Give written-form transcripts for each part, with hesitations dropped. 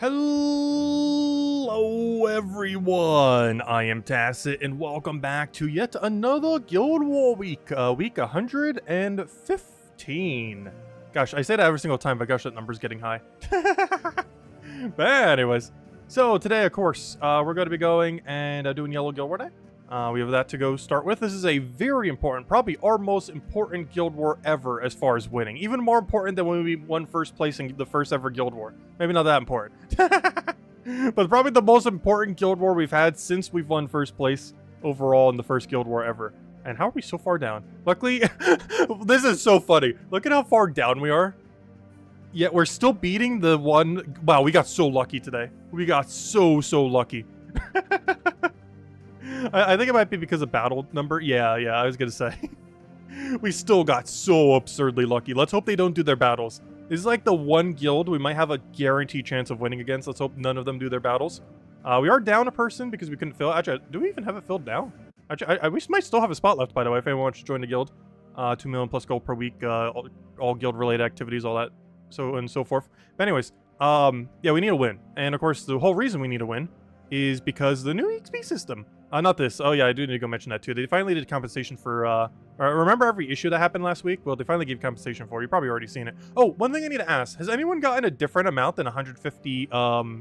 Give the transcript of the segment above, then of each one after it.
Hello everyone, I am Tacit and welcome back to yet another Guild War week, week 115. Gosh, I say that every single time, but gosh, that number's getting high. But anyways, so today, of course, we're going to be going and doing Yellow Guild War Day. We have that to go start with. This is a very important, probably our most important Guild War ever as far as winning. Even more important than when we won first place in the first ever Guild War. Maybe not that important. But probably the most important Guild War we've had since we've won first place overall in the first Guild War ever. And how are we so far down? Luckily, this is so funny. Look at how far down we are. Yet we're still beating the one. Wow, we got so lucky today. We got so lucky. I think it might be because of battle number. Yeah, I was gonna say. We still got so absurdly lucky. Let's hope they don't do their battles. This is like the one guild we might have a guaranteed chance of winning against. Let's hope none of them do their battles. We are down a person because we couldn't fill it. Actually, do we even have it filled now? Actually, we might still have a spot left, by the way, if anyone wants to join the guild. 2 million plus gold per week, all guild-related activities, all that, so and so forth. But anyways, yeah, we need a win. And of course, the whole reason we need a win is because the new XP system. Not this. Oh yeah, I do need to go mention that too. They finally did compensation for, remember every issue that happened last week? Well, they finally gave compensation for it. You've probably already seen it. Oh, one thing I need to ask. Has anyone gotten a different amount than 150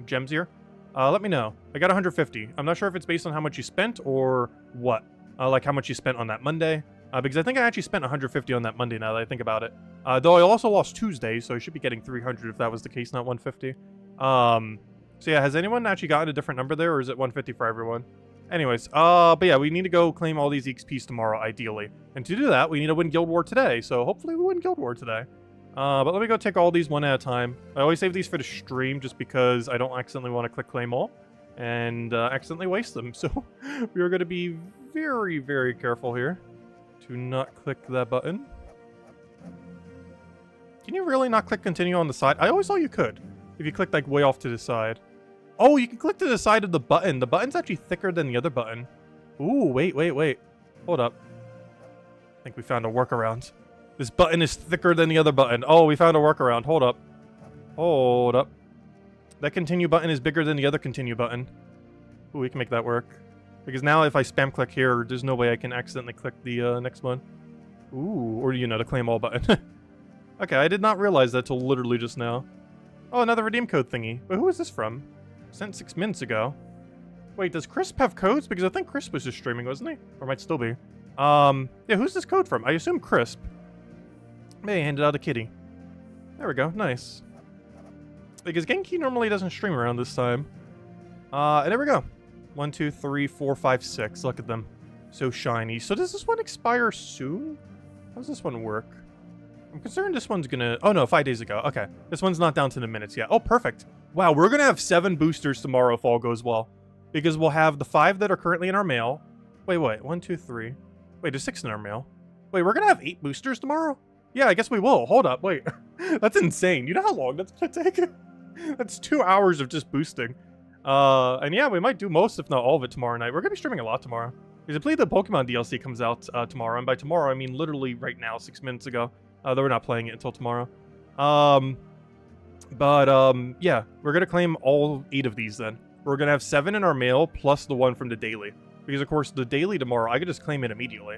gems here? Let me know. I got 150. I'm not sure if it's based on how much you spent or what. Like how much you spent on that Monday. Because I think I actually spent 150 on that Monday now that I think about it. Though I also lost Tuesday, so I should be getting 300 if that was the case, not 150. So yeah, has anyone actually gotten a different number there, or is it 150 for everyone? Anyways, but yeah, we need to go claim all these XPs tomorrow, ideally. And to do that, we need to win Guild War today, so hopefully we win Guild War today. But let me go take all these one at a time. I always save these for the stream just because I don't accidentally want to click claim all and accidentally waste them. So we are going to be very careful here to not click that button. Can you really not click continue on the side? I always thought you could, if you clicked like way off to the side. Oh, you can click to the side of the button. The button's actually thicker than the other button. Ooh, wait. Hold up. I think we found a workaround. This button is thicker than the other button. Oh, we found a workaround. Hold up. That continue button is bigger than the other continue button. Ooh, we can make that work. Because now if I spam click here, there's no way I can accidentally click the next one. Ooh, or you know, the claim all button. Okay, I did not realize that till literally just now. Oh, another redeem code thingy. But who is this from? Sent 6 minutes ago. Wait, does Crisp have codes? Because I think Crisp was just streaming, wasn't he? Or might still be. Yeah, who's this code from? I assume Crisp. May I handed out a kitty. There we go, nice. Because Genki normally doesn't stream around this time. And there we go. 1, 2, 3, 4, 5, 6. Look at them. So shiny. So does this one expire soon? How does this one work? I'm concerned this one's gonna... Oh no, 5 days ago. Okay. This one's not down to the minutes yet. Oh, perfect. Wow, we're gonna have 7 boosters tomorrow if all goes well. Because we'll have the 5 that are currently in our mail. Wait. 1, 2, 3. Wait, there's 6 in our mail. Wait, we're gonna have 8 boosters tomorrow? Yeah, I guess we will. Hold up, wait. That's insane. You know how long that's gonna take? That's 2 hours of just boosting. And yeah, we might do most, if not all of it tomorrow night. We're gonna be streaming a lot tomorrow. Because I believe the Pokemon DLC comes out tomorrow. And by tomorrow, I mean literally right now, 6 minutes ago. Though we're not playing it until tomorrow. Yeah, we're gonna claim all 8 of these then. We're gonna have 7 in our mail, plus the one from the daily. Because of course, the daily tomorrow, I could just claim it immediately.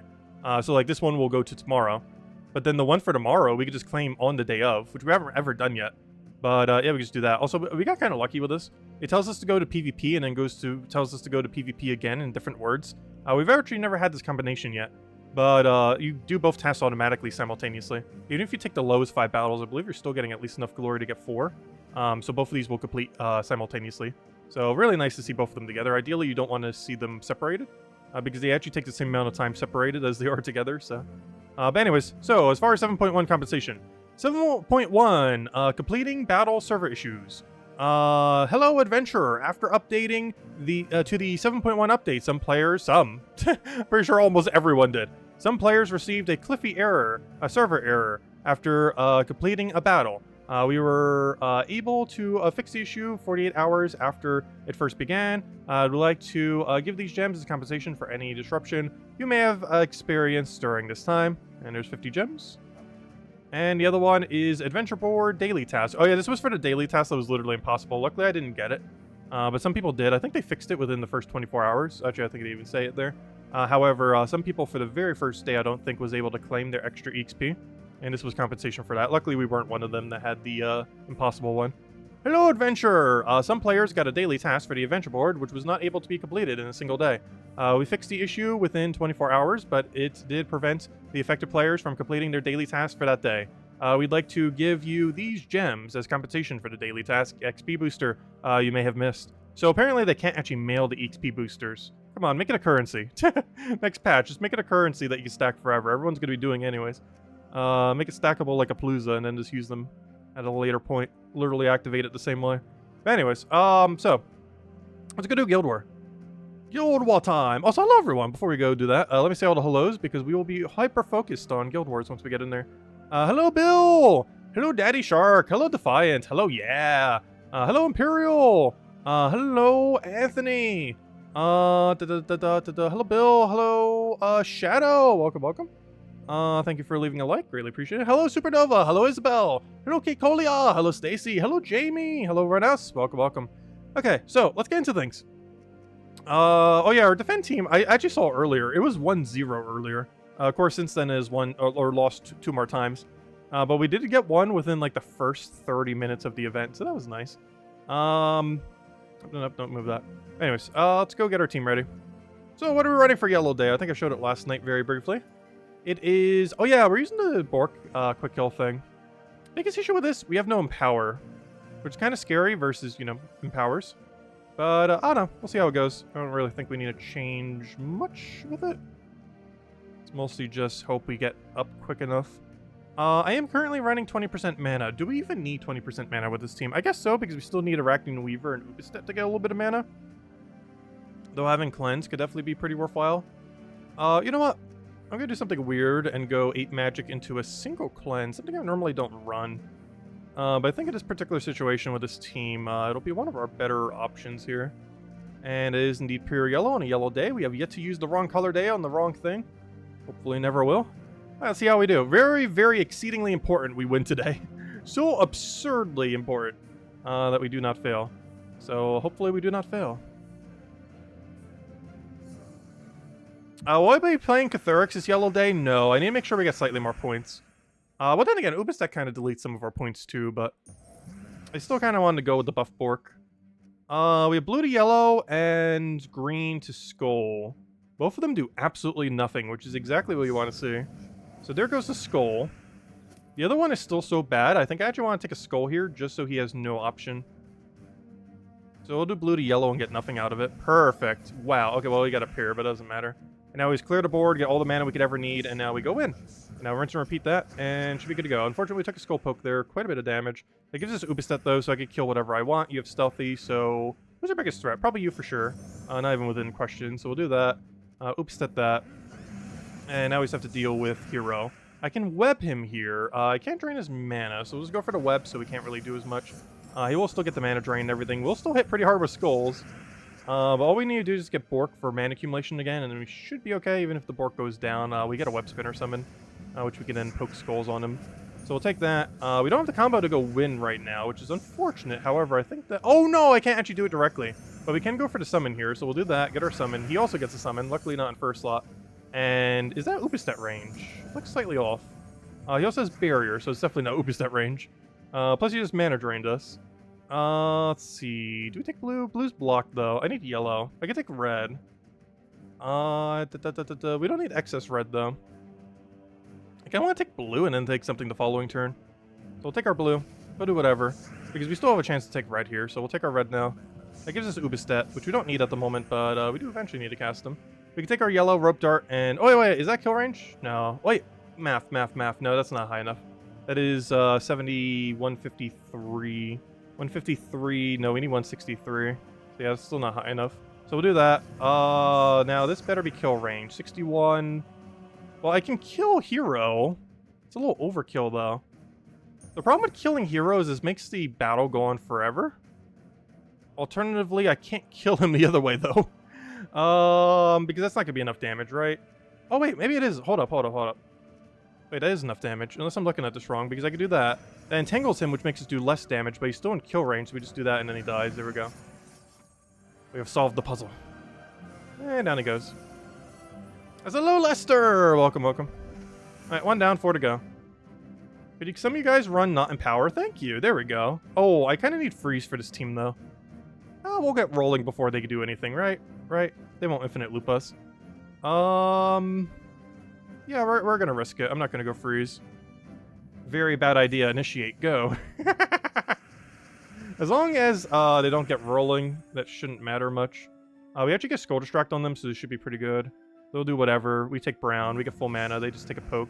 So like this one will go to tomorrow. But then the one for tomorrow, we could just claim on the day of, which we haven't ever done yet. But yeah, we can just do that. Also, we got kind of lucky with this. It tells us to go to PvP and then tells us to go to PvP again in different words. We've actually never had this combination yet. But you do both tasks automatically simultaneously. Even if you take the lowest 5 battles, I believe you're still getting at least enough glory to get 4. So both of these will complete simultaneously. So really nice to see both of them together. Ideally, you don't want to see them separated. Because they actually take the same amount of time separated as they are together. So, but anyways, so as far as 7.1 compensation. 7.1, completing battle server issues. Hello adventurer. After updating to the 7.1 update, some players, pretty sure almost everyone did. Some players received a Cliffy error, a server error, after completing a battle. We were able to fix the issue 48 hours after it first began. I'd like to give these gems as compensation for any disruption you may have experienced during this time. And there's 50 gems. And the other one is Adventure Board Daily Task. Oh yeah, this was for the daily task that was literally impossible. Luckily, I didn't get it. But some people did. I think they fixed it within the first 24 hours. Actually, I think they even say it there. However, some people for the very first day, I don't think was able to claim their extra EXP. And this was compensation for that. Luckily, we weren't one of them that had the impossible one. Hello, Adventurer! Some players got a daily task for the Adventure Board, which was not able to be completed in a single day. We fixed the issue within 24 hours, but it did prevent the affected players from completing their daily task for that day. We'd like to give you these gems as compensation for the daily task XP booster you may have missed. So apparently they can't actually mail the XP boosters. Come on, make it a currency. Next patch, just make it a currency that you can stack forever. Everyone's going to be doing anyways. Make it stackable like a Palooza and then just use them at a later point. Literally activate it the same way. But anyways, so let's go do Guild War. Guild War time. Also, hello everyone. Before we go do that, let me say all the hellos because we will be hyper focused on Guild Wars once we get in there. Hello Bill. Hello Daddy Shark. Hello Defiant. Hello Yeah. Hello Imperial. Hello Anthony. Hello Bill. Hello Shadow. Welcome. Thank you for leaving a like. Greatly appreciate it. Hello, Supernova. Hello, Isabel. Hello, Kate Colia. Hello, Stacy. Hello, Jamie. Hello, everyone else. Welcome. Okay, so let's get into things. Oh yeah, our defend team, I actually saw earlier. It was 1-0 earlier. Of course, since then is one or lost two more times. But we did get one within like the first 30 minutes of the event, so that was nice. Don't move that. Anyways, let's go get our team ready. So what are we running for Yellow Day? I think I showed it last night very briefly. It is... Oh yeah, we're using the Bork quick kill thing. Biggest issue with this, we have no Empower. Which is kind of scary versus, you know, Empowers. But, I don't know. We'll see how it goes. I don't really think we need to change much with it. It's mostly just hope we get up quick enough. I am currently running 20% mana. Do we even need 20% mana with this team? I guess so, because we still need Arachne Weaver and Ubistet to get a little bit of mana. Though having Cleanse could definitely be pretty worthwhile. You know what? I'm going to do something weird and go 8 magic into a single cleanse, something I normally don't run. But I think in this particular situation with this team, it'll be one of our better options here. And it is indeed pure yellow on a yellow day. We have yet to use the wrong color day on the wrong thing. Hopefully never will. Let's see how we do. Very, very exceedingly important we win today. So absurdly important that we do not fail. So hopefully we do not fail. Will I be playing Cathurix this yellow day? No, I need to make sure we get slightly more points. But then again, Ubistek kind of deletes some of our points too, but I still kind of wanted to go with the buff Bork. We have blue to yellow and green to skull. Both of them do absolutely nothing, which is exactly what you want to see. So there goes the skull. The other one is still so bad. I think I actually want to take a skull here just so he has no option. So we'll do blue to yellow and get nothing out of it. Perfect. Wow. Okay, well, we got a pair, but it doesn't matter. And now he's cleared the board, get all the mana we could ever need, and now we go in. And now rinse and repeat that, and should be good to go. Unfortunately, we took a skull poke there, quite a bit of damage. It gives us Ubistet, though, so I can kill whatever I want. You have stealthy, so who's our biggest threat? Probably you for sure. Not even within question, so we'll do that. Ubistet that. And now we just have to deal with Hero. I can web him here. I can't drain his mana, so we'll just go for the web, so we can't really do as much. He will still get the mana drain and everything. We'll still hit pretty hard with skulls. But all we need to do is just get Bork for mana accumulation again, and then we should be okay, even if the Bork goes down. We get a web spinner summon, which we can then poke skulls on him. So we'll take that. We don't have the combo to go win right now, which is unfortunate. However, I think that... Oh no, I can't actually do it directly. But we can go for the summon here, so we'll do that, get our summon. He also gets a summon, luckily not in first slot. And is that Ubistet range? Looks slightly off. He also has barrier, so it's definitely not Ubistet range. Plus he just mana drained us. Let's see. Do we take blue? Blue's blocked, though. I need yellow. I can take red. We don't need excess red, though. I kind of want to take blue and then take something the following turn. So we'll take our blue. We'll do whatever. Because we still have a chance to take red here, so we'll take our red now. That gives us Ubistet, which we don't need at the moment, but we do eventually need to cast them. We can take our yellow, rope dart, and... Oh, wait, is that kill range? No. Wait. Math. No, that's not high enough. That is 70, 153... 153, no, we need 163. So yeah, it's still not high enough. So we'll do that. Now this better be kill range. 61. Well, I can kill Hero. It's a little overkill, though. The problem with killing heroes is it makes the battle go on forever. Alternatively, I can't kill him the other way, though. Because that's not going to be enough damage, right? Oh, wait, maybe it is. Hold up. Wait, Wait, that is enough damage. Unless I'm looking at this wrong, because I could do that. That entangles him, which makes us do less damage, but he's still in kill range, so we just do that and then he dies. There we go. We have solved the puzzle. And down he goes. As hello, Lester! Welcome, welcome. Alright, 1 down, 4 to go. Could some of you guys run not in power? Thank you. There we go. Oh, I kind of need freeze for this team, though. Oh, we'll get rolling before they can do anything, right? Right? They won't infinite loop us. Yeah, we're gonna risk it. I'm not gonna go freeze. Very bad idea. Initiate. Go. As long as they don't get rolling, that shouldn't matter much. We actually get Skull Distract on them, so this should be pretty good. They'll do whatever. We take Brown. We get full mana. They just take a poke.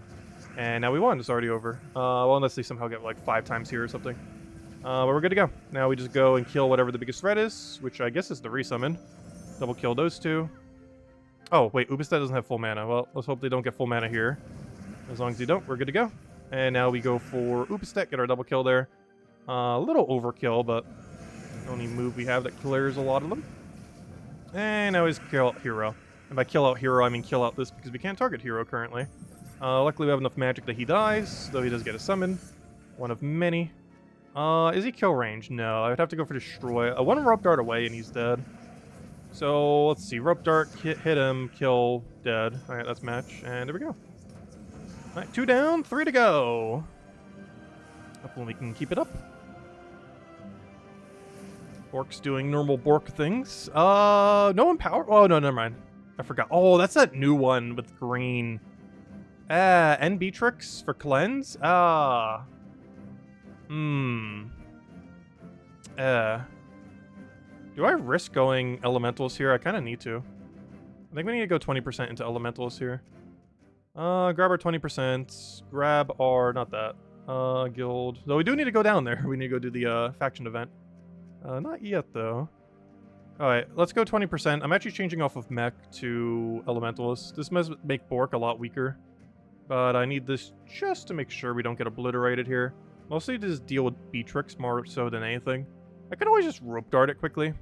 And now we won. It's already over. Well, unless they somehow get like 5 times here or something. But we're good to go. Now we just go and kill whatever the biggest threat is, which I guess is the resummon. Double kill those 2. Oh, wait. Ubistet doesn't have full mana. Well, let's hope they don't get full mana here. As long as they don't, we're good to go. And now we go for Ubistet, get our double kill there. A little overkill, but the only move we have that clears a lot of them. And now he's kill out Hero. And by kill out Hero, I mean kill out this because we can't target Hero currently. Luckily we have enough magic that he dies, though he does get a summon. One of many. Is he kill range? No, I would have to go for Destroy. One Rope Dart away and he's dead. So, let's see. Rope Dart, hit him, kill, dead. Alright, that's match. And there we go. Alright, 2 down, 3 to go. Hopefully we can keep it up. Bork's doing normal Bork things. No Empower? Oh, no, never mind. I forgot. Oh, that's that new one with green. And Beatrix for Cleanse? Do I risk going Elementals here? I kind of need to. I think we need to go 20% into Elementals here. Grab our 20%. Grab our... not that. Guild. Though we do need to go down there. We need to go do the faction event. Not yet, though. Alright, let's go 20%. I'm actually changing off of Mech to Elementalist. This must make Bork a lot weaker. But I need this just to make sure we don't get obliterated here. Mostly to just deal with Beatrix more so than anything. I could always just Rope Dart it quickly.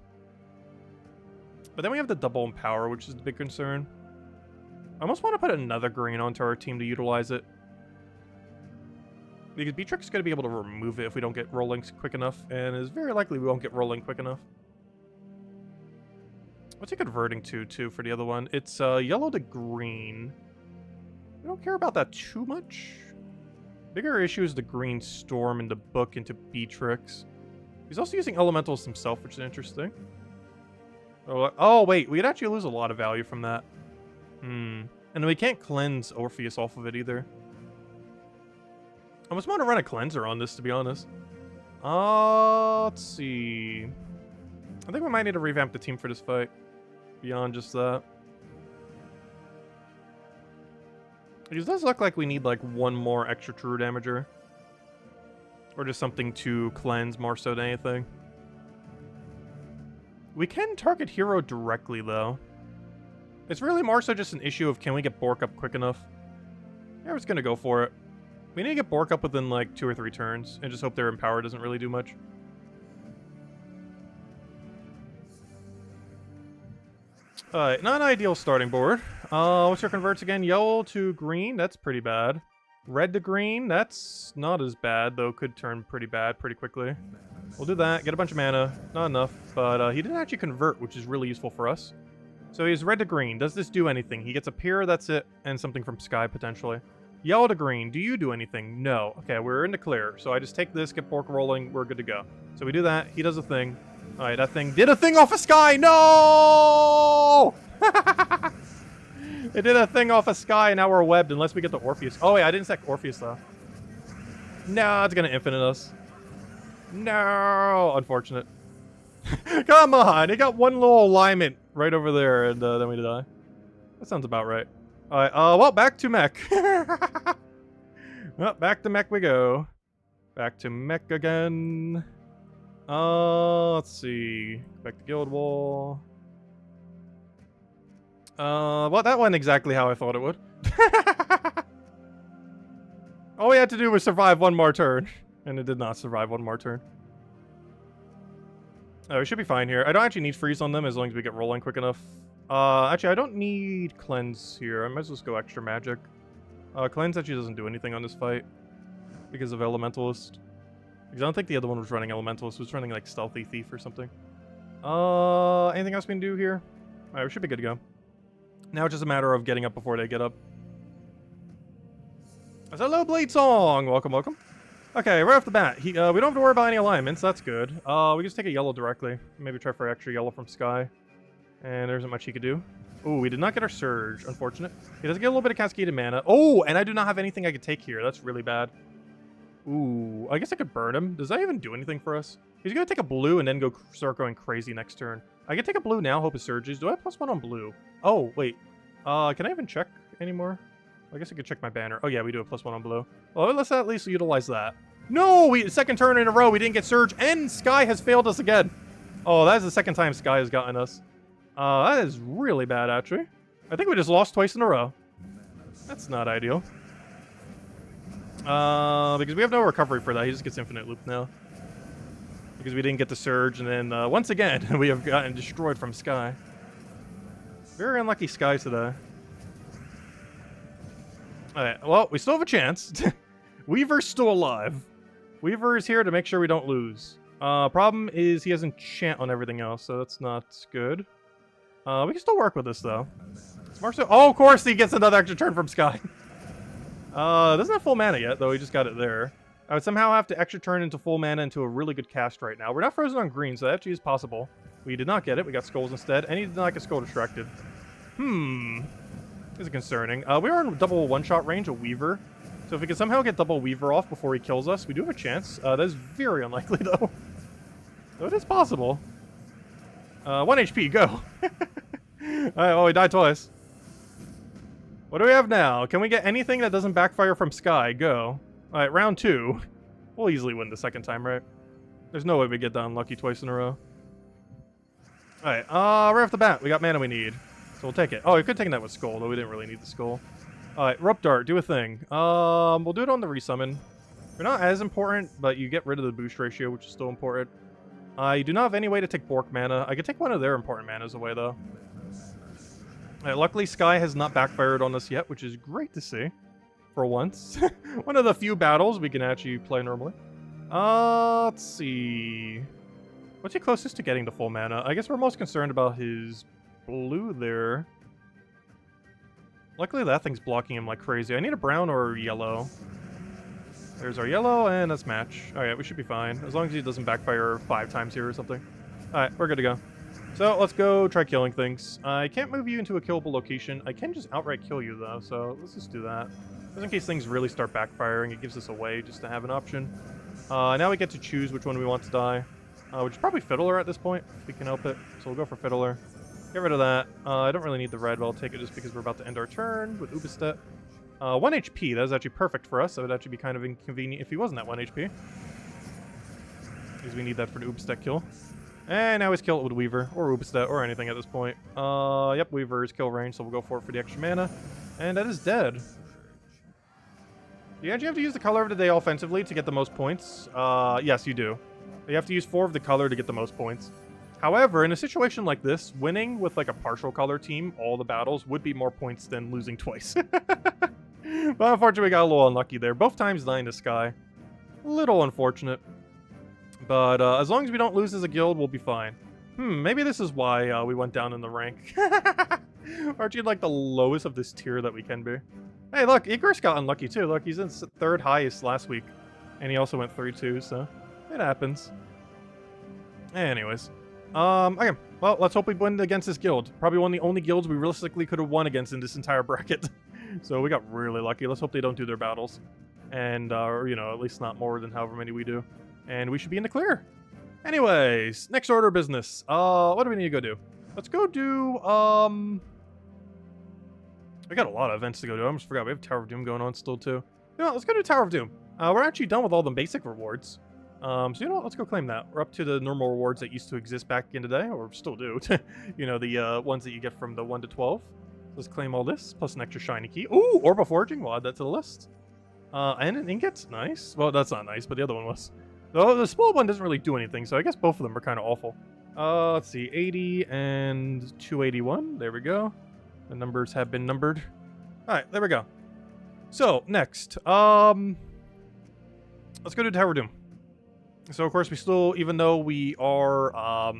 But then we have the double Empower, which is the big concern. I almost want to put another green onto our team to utilize it. Because Beatrix is going to be able to remove it if we don't get rolling quick enough. And it's very likely we won't get rolling quick enough. What's he converting to, too, for the other one? It's yellow to green. We don't care about that too much. Bigger issue is the green Storm in the book into Beatrix. He's also using Elementals himself, which is interesting. Oh, wait. We'd actually lose a lot of value from that. And we can't cleanse Orpheus off of it either. I almost want to run a cleanser on this, to be honest. Let's see. I think we might need to revamp the team for this fight. Beyond just that. It does look like we need like one more extra true damager. Or just something to cleanse more so than anything. We can target Hero directly, though. It's really more so just an issue of can we get Bork up quick enough? Yeah, we're just gonna go for it. We need to get Bork up within like 2 or 3 turns, and just hope their Empower doesn't really do much. Alright, not an ideal starting board. What's your converts again? Yellow to green, that's pretty bad. Red to green, that's not as bad, though could turn pretty bad pretty quickly. We'll do that, get a bunch of mana. Not enough, but he didn't actually convert, which is really useful for us. So he's red to green. Does this do anything? He gets a Pier, that's it, and something from Sky, potentially. Yellow to green, do you do anything? No. Okay, we're in the clear. So I just take this, get Bork rolling, we're good to go. So we do that, he does a thing. Alright, that thing did a thing off of Sky! No! It did a thing off of Sky, and now we're webbed unless we get the Orpheus. Oh, wait, I didn't sack Orpheus, though. No, it's gonna infinite us. No! Unfortunate. Come on! It got one little alignment right over there, and then we die. That sounds about right. Alright, well, back to Mech. Well, back to Mech we go. Back to Mech again. Let's see. Back to Guild Wall. Well, that went exactly how I thought it would. All we had to do was survive one more turn. And it did not survive one more turn. Oh, we should be fine here. I don't actually need freeze on them as long as we get rolling quick enough. Actually, I don't need cleanse here. I might as well just go extra magic. Cleanse actually doesn't do anything on this fight because of Elementalist. Because I don't think the other one was running Elementalist. It was running like Stealthy Thief or something. Anything else we can do here? Alright, we should be good to go. Now it's just a matter of getting up before they get up. That's Hello Blade Song! Welcome, welcome. Okay, right off the bat, we don't have to worry about any alignments. That's good. We can just take a yellow directly. Maybe try for extra yellow from Sky. And there isn't much he could do. Ooh, we did not get our Surge. Unfortunate. He does get a little bit of Cascaded Mana. Oh, and I do not have anything I could take here. That's really bad. Ooh, I guess I could burn him. Does that even do anything for us? He's going to take a blue and then start going crazy next turn. I can take a blue now, hope it surges. Do I have +1 on blue? Oh, wait. Can I even check anymore? I guess I could check my banner. Oh, yeah, we do have +1 on blue. Well, let's at least utilize that. No! Second turn in a row, we didn't get Surge, and Sky has failed us again. Oh, that is the second time Sky has gotten us. That is really bad, actually. I think we just lost twice in a row. That's not ideal. Because we have no recovery for that. He just gets infinite loop now. Because we didn't get the Surge, and then, once again, we have gotten destroyed from Sky. Very unlucky Sky today. Alright, well, we still have a chance. Weaver's still alive. Weaver is here to make sure we don't lose. Problem is he has enchant on everything else, so that's not good. We can still work with this, though. Oh, of course he gets another extra turn from Sky. Doesn't have full mana yet, though. He just got it there. I would somehow have to extra turn into full mana into a really good cast right now. We're not frozen on green, so that actually is possible. We did not get it. We got Skulls instead, and he did not get Skull Distracted. This is concerning. We are in double one-shot range of Weaver. So if we can somehow get double Weaver off before he kills us, we do have a chance. That is very unlikely, though. Though it is possible. 1 HP, go. Alright, well, we died twice. What do we have now? Can we get anything that doesn't backfire from Sky? Go. Alright, round 2. We'll easily win the second time, right? There's no way we get that unlucky twice in a row. Alright, right off the bat, we got mana we need. So we'll take it. Oh, we could take that with Skull, though we didn't really need the Skull. Alright, Rope Dart, do a thing. We'll do it on the resummon. They're not as important, but you get rid of the boost ratio, which is still important. You do not have any way to take Bork mana. I could take one of their important manas away, though. Alright, luckily Sky has not backfired on us yet, which is great to see. For once. One of the few battles we can actually play normally. Let's see. What's he closest to getting the full mana? I guess we're most concerned about his blue there. Luckily that thing's blocking him like crazy. I need a brown or yellow. There's our yellow, and that's match. Alright, we should be fine. As long as he doesn't backfire 5 times here or something. Alright, we're good to go. So, let's go try killing things. I can't move you into a killable location. I can just outright kill you, though, so let's just do that. Just in case things really start backfiring, it gives us a way just to have an option. Now we get to choose which one we want to die. Which is probably Fiddler at this point, if we can help it. So we'll go for Fiddler. Get rid of that. I don't really need the red, but I'll take it just because we're about to end our turn with Ubistet. 1 HP, that is actually perfect for us. That would actually be kind of inconvenient if he wasn't at 1 HP. Because we need that for the Ubistet kill. And now he's kill it with Weaver, or Ubistet, or anything at this point. Yep, Weaver is kill range, so we'll go for it for the extra mana. And that is dead. Do you actually have to use the color of the day offensively to get the most points? Yes, you do. You have to use 4 of the color to get the most points. However, in a situation like this, winning with like a partial color team, all the battles, would be more points than losing twice. But unfortunately, we got a little unlucky there. Both times dying to Sky. A little unfortunate. But as long as we don't lose as a guild, we'll be fine. Maybe this is why we went down in the rank. Aren't you like the lowest of this tier that we can be? Hey, look, Icarus got unlucky too. Look, he's in 3rd highest last week. And he also went 3-2, so it happens. Anyways. Okay, well, let's hope we win against this guild. Probably one of the only guilds we realistically could have won against in this entire bracket. So we got really lucky. Let's hope they don't do their battles. And, or, you know, at least not more than however many we do. And we should be in the clear. Anyways, next order of business. What do we need to go do? Let's go do, we got a lot of events to go do. I almost forgot. We have Tower of Doom going on still, too. You know, let's go do Tower of Doom. We're actually done with all the basic rewards. So, you know what? Let's go claim that. We're up to the normal rewards that used to exist back in the day, or still do. You know, the ones that you get from the 1 to 12. Let's claim all this, plus an extra shiny key. Ooh, Orb of Forging. We'll add that to the list. And an ingot. Nice. Well, that's not nice, but the other one was. Though the small one doesn't really do anything, so I guess both of them are kind of awful. Let's see. 80 and 281. There we go. The numbers have been numbered. Alright, there we go. So, next. Let's go to Tower of Doom. So, of course, we still, even though we are,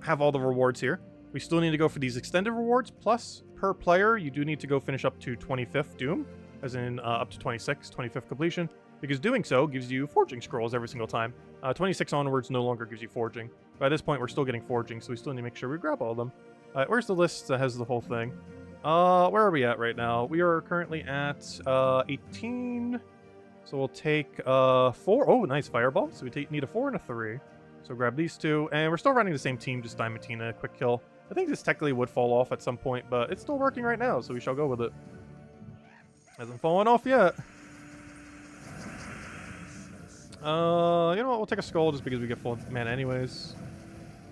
have all the rewards here, we still need to go for these extended rewards. Plus, per player, you do need to go finish up to 25th Doom, as in up to 25th completion, because doing so gives you forging scrolls every single time. 26 onwards no longer gives you forging. By this point, we're still getting forging, so we still need to make sure we grab all of them. Where's the list that has the whole thing? Where are we at right now? We are currently at 18. So we'll take 4. Oh, nice fireball. So we need a 4 and a 3. So grab these two. And we're still running the same team, just Diamantina, quick kill. I think this technically would fall off at some point, but it's still working right now, so we shall go with it. Hasn't fallen off yet. You know what? We'll take a skull just because we get full mana anyways.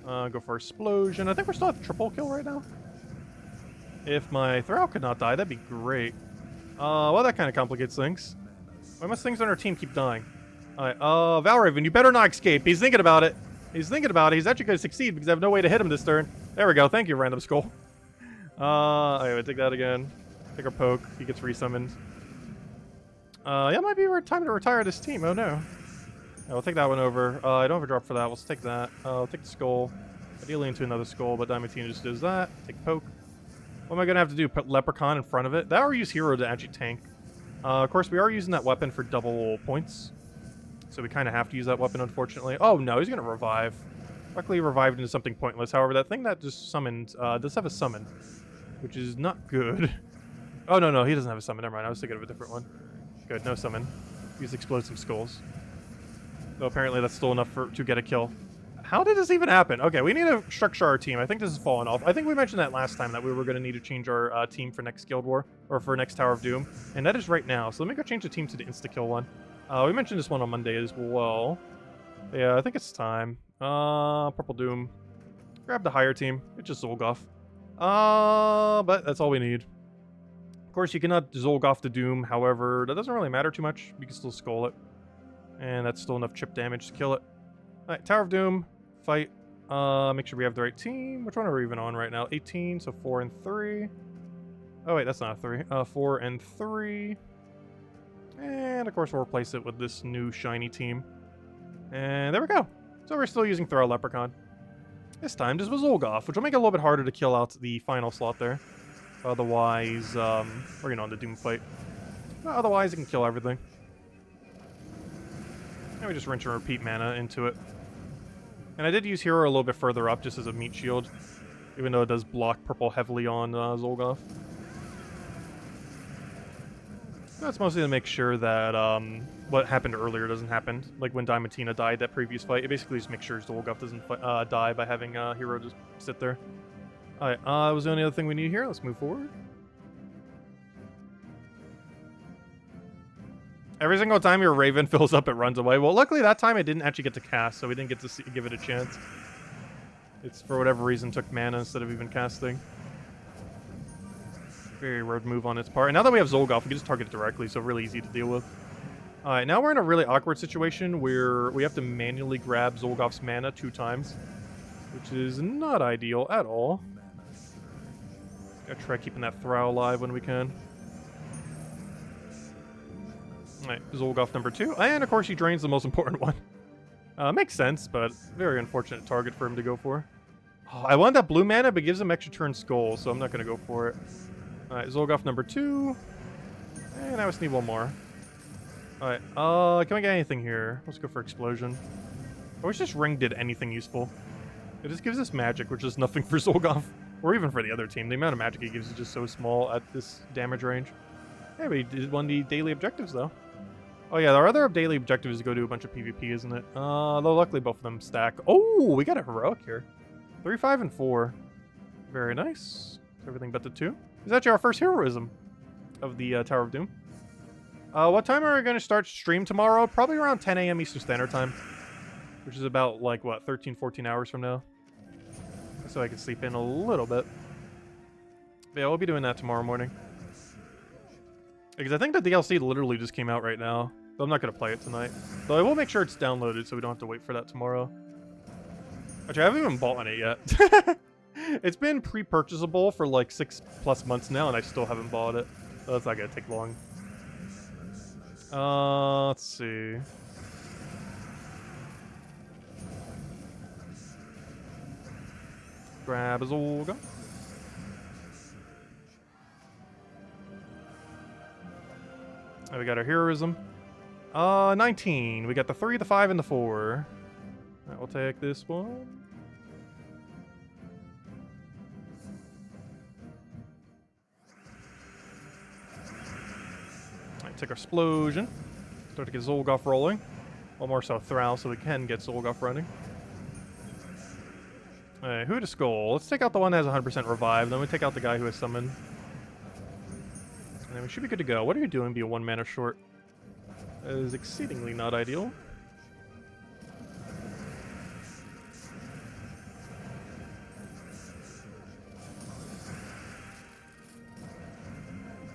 Go for explosion. I think we're still at triple kill right now. If my Thrall could not die, that'd be great. Well, that kind of complicates things. Why must things on our team keep dying? Alright, Valraven, you better not escape. He's thinking about it. He's thinking about it. He's actually going to succeed because I have no way to hit him this turn. There we go. Thank you, random skull. Anyway, take that again. Take our poke. He gets resummoned. Yeah, it might be time to retire this team. Oh, no. Yeah, we'll take that one over. I don't have a drop for that. We'll take that. I'll take the skull. Ideally into another skull, but Diamantina just does that. Take poke. What am I going to have to do? Put Leprechaun in front of it? That or use Hero to actually tank. Of course, we are using that weapon for double points. So we kind of have to use that weapon, unfortunately. Oh, no, he's going to revive. Luckily, he revived into something pointless. However, that thing that just summoned does have a summon, which is not good. Oh, no, he doesn't have a summon. Never mind. I was thinking of a different one. Good, no summon. Use explosive skulls. So apparently that's still enough to get a kill. How did this even happen? Okay, we need to structure our team. I think this has fallen off. I think we mentioned that last time that we were going to need to change our team for next Guild War, or for next Tower of Doom, and that is right now. So let me go change the team to the insta-kill one. We mentioned this one on Monday as well. Yeah, I think it's time. Purple Doom. Grab the higher team. It's just Zolgoth. But that's all we need. Of course, you cannot Zolgoth the Doom. However, that doesn't really matter too much. We can still skull it. And that's still enough chip damage to kill it. Alright, Tower of Doom. Fight. Make sure we have the right team. Which one are we even on right now? 18, so 4 and 3. Oh wait, that's not a 3. 4 and 3. And of course we'll replace it with this new shiny team. And there we go. So we're still using Throw Leprechaun. This time just with Zolgoth, which will make it a little bit harder to kill out the final slot there. Otherwise, we're on the Doom fight. But otherwise, it can kill everything. And we just rinse and repeat mana into it. And I did use Hero a little bit further up just as a meat shield, even though it does block purple heavily on Zolgoth. That's mostly to make sure that what happened earlier doesn't happen. Like when Diamantina died that previous fight, it basically just makes sure Zolgoth doesn't die by having Hero just sit there. Alright, that was the only other thing we need here. Let's move forward. Every single time your Raven fills up, it runs away. Well, luckily that time it didn't actually get to cast, so we didn't get to give it a chance. It's, for whatever reason, took mana instead of even casting. Very weird move on its part. And now that we have Zolgoth, we can just target it directly, so really easy to deal with. Alright, now we're in a really awkward situation where we have to manually grab Zolgoth's mana 2 times, which is not ideal at all. Gotta try keeping that Throw alive when we can. Alright, Zolgoth number 2. And of course he drains the most important one. Makes sense, but very unfortunate target for him to go for. Oh, I want that blue mana, but gives him extra turn skull, so I'm not going to go for it. Alright, Zolgoth number 2. And I just need one more. Alright, can we get anything here? Let's go for explosion. I wish this ring did anything useful. It just gives us magic, which is nothing for Zolgoth. Or even for the other team. The amount of magic it gives is just so small at this damage range. Hey, we did one of the daily objectives, though. Oh yeah, our other daily objective is to go do a bunch of PvP, isn't it? Though luckily both of them stack. Oh, we got a heroic here. 3, 5, and 4. Very nice. Everything but the 2. This is actually our first heroism of the Tower of Doom. What time are we going to start stream tomorrow? Probably around 10 a.m. Eastern Standard Time. Which is about, like, what, 13, 14 hours from now. So I can sleep in a little bit. But yeah, we'll be doing that tomorrow morning. Because I think the DLC literally just came out right now. So I'm not going to play it tonight. Though I will make sure it's downloaded so we don't have to wait for that tomorrow. Actually, I haven't even bought it yet. It's been pre-purchasable for like 6+ months now and I still haven't bought it. So that's not gonna take long. Let's see. Grab a Zolga. We got our heroism. 19. We got the 3, the 5, and the 4. Alright, we'll take this one. Alright, take our explosion. Start to get Zolgoth rolling. Well, more so Thrall, so we can get Zolgoth running. Alright, who to skull? Let's take out the one that has 100% revive, then we take out the guy who has summoned. And then we should be good to go. What are you doing? Be a 1 mana short. That is exceedingly not ideal.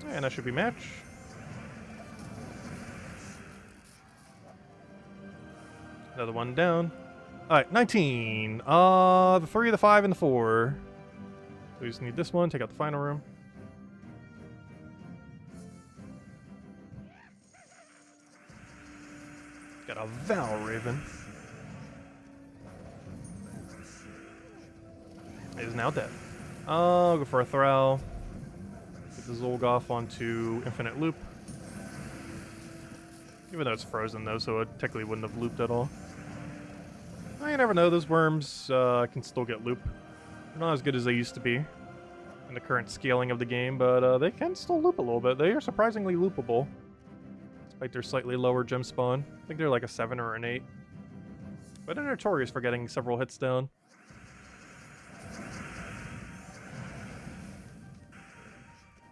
And that should be match. Another one down. Alright, 19. The 3, the 5, and the 4. So we just need this one, take out the final room. Got a Val Raven. It is now dead. I'll go for a Thrall. Get the Zolgoth onto Infinite Loop. Even though it's frozen though, so it technically wouldn't have looped at all. You never know, those worms can still get loop. They're not as good as they used to be in the current scaling of the game, but they can still loop a little bit. They are surprisingly loopable, despite their slightly lower gem spawn. I think they're like a 7 or an 8. But they're notorious for getting several hits down.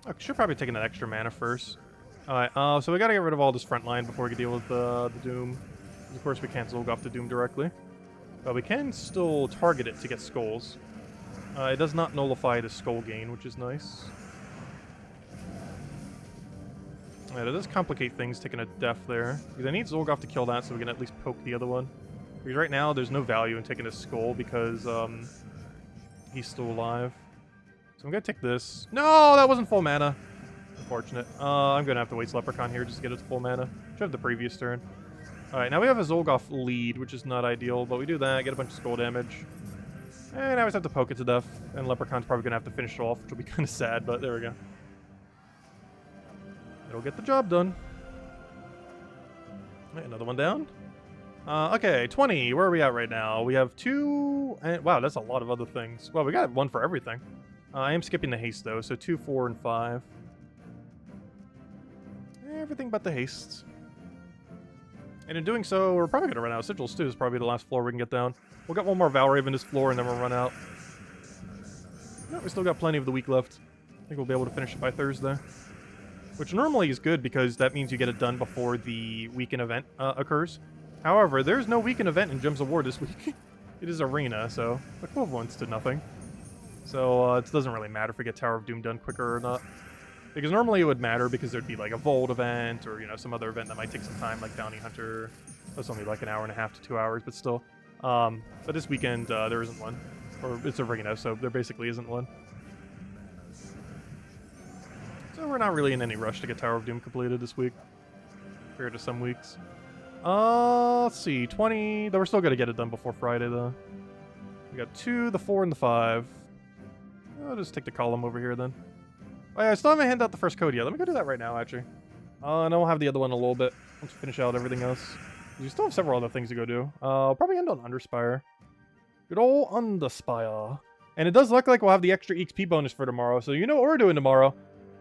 I should probably take an extra mana first. Alright, so we gotta get rid of all this front line before we can deal with the Doom. Of course, we can't Zolgoth the Doom directly. But we can still target it to get skulls. It does not nullify the skull gain, which is nice. It does complicate things taking a death there. Because I need Zolgoth to kill that so we can at least poke the other one. Because right now there's no value in taking his skull because he's still alive. So I'm gonna take this. No, that wasn't full mana. Unfortunate. I'm gonna have to waste Leprechaun here just to get it to full mana. Should have the previous turn. Alright, now we have a Zolgoth lead, which is not ideal, but we do that, get a bunch of skull damage. And I always have to poke it to death, and Leprechaun's probably gonna have to finish it off, which will be kind of sad, but there we go. It'll get the job done. Right, another one down. Okay, 20. Where are we at right now? We have 2... And, wow, that's a lot of other things. Well, we got 1 for everything. I am skipping the haste, though, so 2, 4, and 5. Everything but the haste. And in doing so, we're probably going to run out of sigils, too. It's probably the last floor we can get down. We'll get 1 more Valraven this floor, and then we'll run out. No, we still got plenty of the week left. I think we'll be able to finish it by Thursday. Which normally is good, because that means you get it done before the weekend event occurs. However, there's no weekend event in Gems of War this week. It is Arena, so equivalents to nothing. So it doesn't really matter if we get Tower of Doom done quicker or not. Because normally it would matter because there'd be like a Vault event or, you know, some other event that might take some time, like Bounty Hunter. That's only like an hour and a half to 2 hours, but still. But this weekend, there isn't one. Or it's Arena, so there basically isn't one. So we're not really in any rush to get Tower of Doom completed this week. Compared to some weeks. Let's see, 20. Though we're still going to get it done before Friday, though. We got 2, the 4, and the 5. I'll just take the column over here, then. Oh, yeah, I still haven't handed out the first code yet. Let me go do that right now, actually. And then we'll have the other one in a little bit. Once we finish out everything else. We still have several other things to go do. I'll probably end on Underspire. Good old Underspire. And it does look like we'll have the extra XP bonus for tomorrow, so you know what we're doing tomorrow.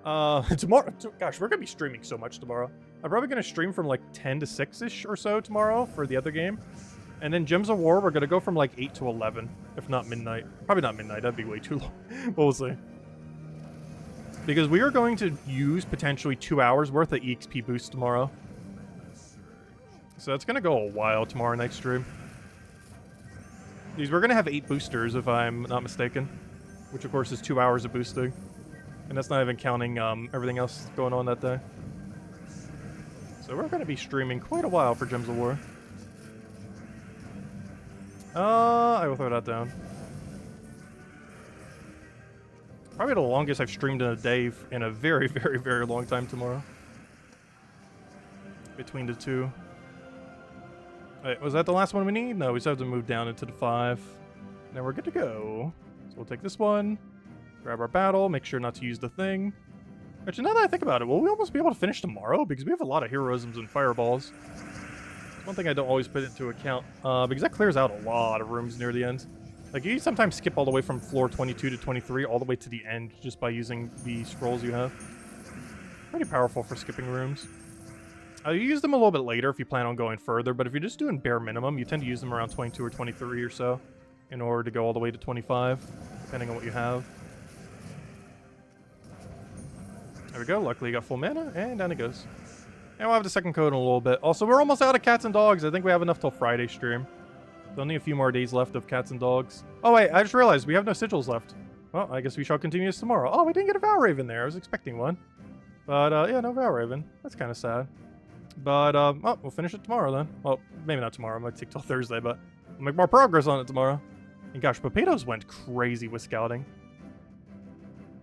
Tomorrow, gosh, we're gonna be streaming so much tomorrow. I'm probably gonna stream from like 10 to 6-ish or so tomorrow for the other game. And then Gems of War, we're gonna go from like 8 to 11, if not midnight. Probably not midnight, that'd be way too long. But we'll see. Because we are going to use potentially 2 hours worth of EXP boost tomorrow. So that's gonna go a while tomorrow night's stream. We're gonna have 8 boosters if I'm not mistaken. Which of course is 2 hours of boosting. And that's not even counting everything else going on that day. So we're going to be streaming quite a while for Gems of War. I will throw that down. Probably the longest I've streamed in a day in a very, very, very long time tomorrow. Between the two. Alright, was that the last one we need? No, we still have to move down into the 5. Now we're good to go. So we'll take this one. Grab our battle. Make sure not to use the thing. Actually, now that I think about it, will we almost be able to finish tomorrow? Because we have a lot of heroisms and fireballs. It's one thing I don't always put into account. Because that clears out a lot of rooms near the end. Like, you can sometimes skip all the way from floor 22 to 23 all the way to the end just by using the scrolls you have. Pretty powerful for skipping rooms. You use them a little bit later if you plan on going further, but if you're just doing bare minimum, you tend to use them around 22 or 23 or so in order to go all the way to 25, depending on what you have. There we go. Luckily, you got full mana, and down it goes. And we'll have the second code in a little bit. Also, we're almost out of cats and dogs. I think we have enough till Friday stream. So only a few more days left of cats and dogs. Oh, wait, I just realized we have no sigils left. Well, I guess we shall continue this tomorrow. Oh, we didn't get a Valraven there. I was expecting one. But, yeah, no Valraven. That's kind of sad. But, oh, we'll finish it tomorrow then. Well, maybe not tomorrow. It might take till Thursday, but we'll make more progress on it tomorrow. And gosh, Potatoes went crazy with scouting.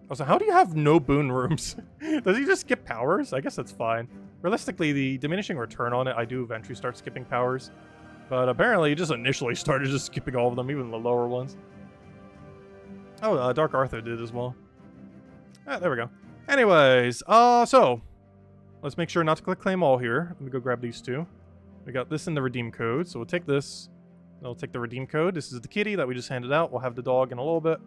Also, how do you have no boon rooms? Does he just skip powers? I guess that's fine. Realistically, the diminishing return on it, I do eventually start skipping powers. But apparently, he just initially started just skipping all of them, even the lower ones. Oh, Dark Arthur did as well. Ah, there we go. Anyways, so let's make sure not to click claim all here. Let me go grab these two. We got this in the redeem code, so we'll take this. Then we'll take the redeem code. This is the kitty that we just handed out. We'll have the dog in a little bit.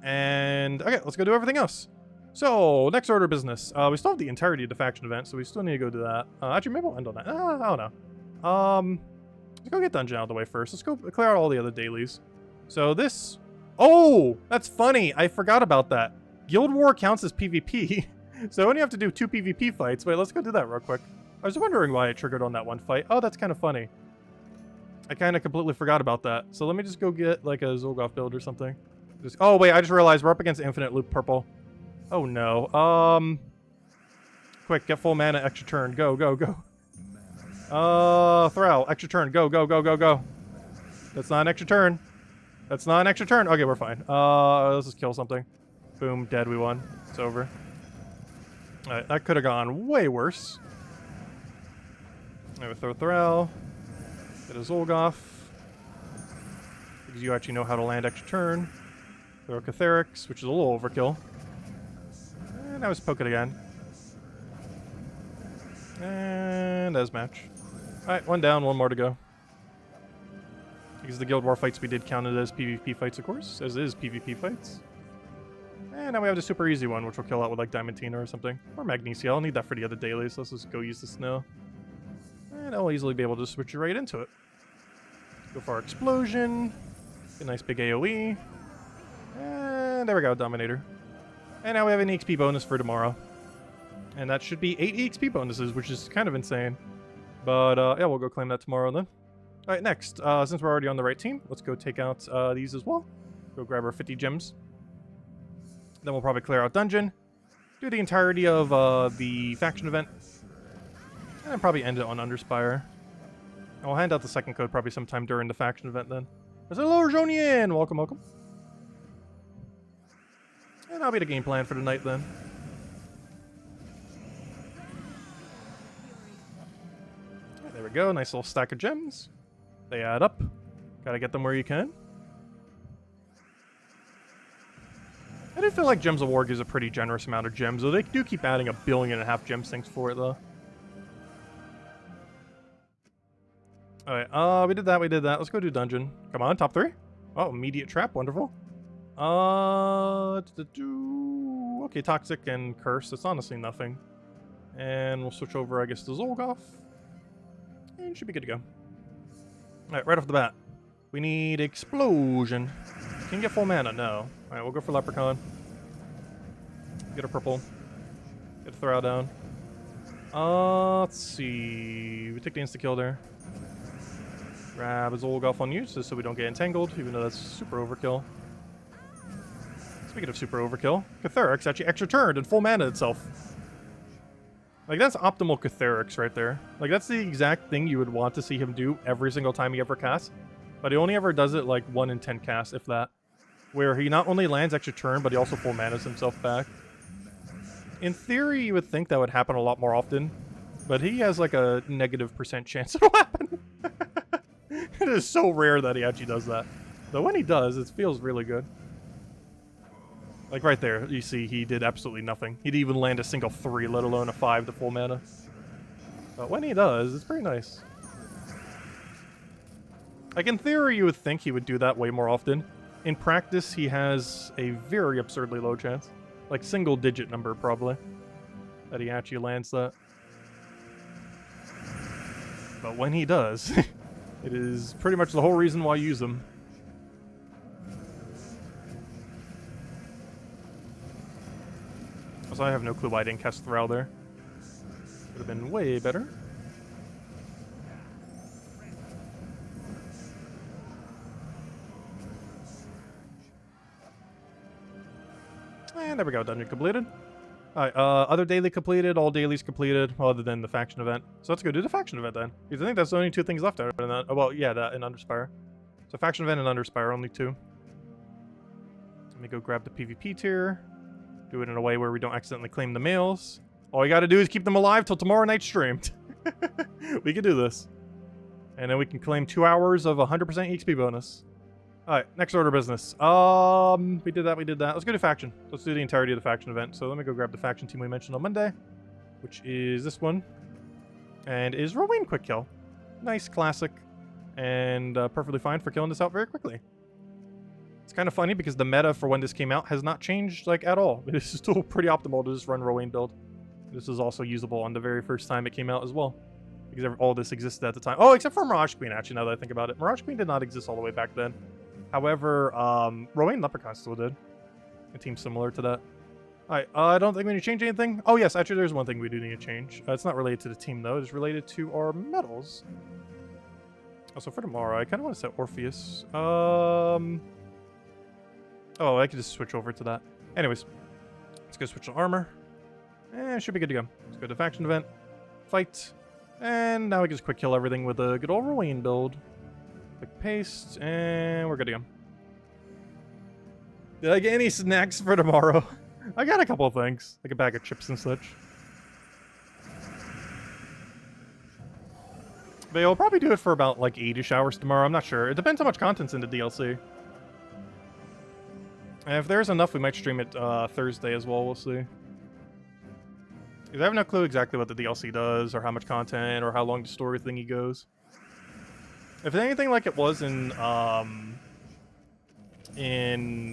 And, okay, let's go do everything else. So, next order of business. We still have the entirety of the faction event, so we still need to go do that. Actually, maybe we'll end on that. I don't know. Let's go get dungeon out of the way first. Let's go clear out all the other dailies. So this... Oh! That's funny! I forgot about that. Guild War counts as PvP. So I only have to do 2 PvP fights. Wait, let's go do that real quick. I was wondering why it triggered on that one fight. Oh, that's kind of funny. I kind of completely forgot about that. So let me just go get, like, a Zolgoth build or something. Oh, wait, I just realized we're up against Infinite Loop Purple. Oh, no. Quick, get full mana, extra turn. Go, go, go. Thrall, extra turn. Go, go, go, go, go. That's not an extra turn. That's not an extra turn. Okay, we're fine. Let's just kill something. Boom, dead, we won. It's over. Alright, that could have gone way worse. Alright, throw Thrall. Get a Zolgoth. Because you actually know how to land extra turn. Throw Catharix, which is a little overkill. And now let's poke it again. And as match. Alright, one down, one more to go. Because the Guild War fights we did counted as PvP fights, of course, as is PvP fights. And now we have the super easy one, which we'll kill out with like Diamantina or something. Or Magnesia. I'll need that for the other dailies, so let's just go use the snow. And I'll easily be able to switch right into it. Go for our explosion. Get a nice big AoE. And there we go, Dominator. And now we have an EXP bonus for tomorrow. And that should be 8 EXP bonuses, which is kind of insane. But, yeah, we'll go claim that tomorrow then. Alright, next, since we're already on the right team, let's go take out these as well. Go grab our 50 gems. Then we'll probably clear out dungeon. Do the entirety of the faction event. And then probably end it on Underspire. And we'll hand out the second code probably sometime during the faction event then. Hello, Jonien! Welcome, welcome. And that'll be the game plan for the night then. There we go, nice little stack of gems. They add up. Gotta get them where you can. I do feel like Gems of War gives a pretty generous amount of gems, though they do keep adding 1.5 billion gem sinks for it, though. Alright, we did that, we did that. Let's go do dungeon. Come on, top 3. Oh, immediate trap, wonderful. Okay, Toxic and Curse, that's honestly nothing. And we'll switch over, I guess, to Zolgoth. And should be good to go. Alright, right off the bat. We need Explosion. Can you get full mana? No. Alright, we'll go for Leprechaun. Get a purple. Get a Thrall down. Let's see. We take the insta-kill there. Grab a Zolgoth on you, just so we don't get entangled, even though that's super overkill. Speaking of super overkill, Catharix actually extra turned and full mana itself. Like, that's optimal Catharix right there. Like, that's the exact thing you would want to see him do every single time he ever casts. But he only ever does it, like, 1 in 10 casts, if that. where he not only lands extra turn, but he also full manas himself back. In theory, you would think that would happen a lot more often, but he has like a -% chance it'll happen. It is so rare that he actually does that. Though when he does, it feels really good. Like right there, you see he did absolutely nothing. He didn't even land a single 3, let alone a 5 to full mana. But when he does, it's pretty nice. Like in theory, you would think he would do that way more often. In practice, he has a very absurdly low chance. Like single-digit number, probably, that he actually lands that. But when he does, it is pretty much the whole reason why I use him. Also, I have no clue why I didn't cast Thrall there. Would have been way better. And there we go, dungeon completed. Alright, other daily completed, all dailies completed, other than the faction event. So let's go do the faction event then. Because I think that's the only 2 things left out of that. Oh, well, yeah, that and Underspire. So faction event and Underspire, only 2. Let me go grab the PvP tier. Do it in a way where we don't accidentally claim the males. All we gotta do is keep them alive till tomorrow night streamed. We can do this. And then we can claim 2 hours of 100% XP bonus. Alright, next order of business. We did that. Let's go to faction. Let's do the entirety of the faction event. So let me go grab the faction team we mentioned on Monday, which is this one. And is Rowan quick kill. Nice, classic, and perfectly fine for killing this out very quickly. It's kind of funny because the meta for when this came out has not changed, like, at all. It is still pretty optimal to just run Rowan build. This is also usable on the very first time it came out as well. Because all this existed at the time. Oh, except for Mirage Queen, actually, now that I think about it. Mirage Queen did not exist all the way back then. However, Rowan Leprechaun still did. A team similar to that. Alright, I don't think we need to change anything. Oh, yes, actually, there's one thing we do need to change. It's not related to the team, though. It's related to our medals. Also, for tomorrow, I kind of want to set Orpheus. Oh, I could just switch over to that. Anyways, let's go switch to armor. And it should be good to go. Let's go to faction event. Fight. And now we can just quick kill everything with a good old Rowan build. Quick paste, and we're good to go. Did I get any snacks for tomorrow? I got a couple of things, like a bag of chips and such. But I'll probably do it for about like 8-ish hours tomorrow. I'm not sure. It depends how much content's in the DLC. And if there's enough, we might stream it Thursday as well. We'll see. Because I have no clue exactly what the DLC does, or how much content, or how long the story thingy goes. If it's anything like it was in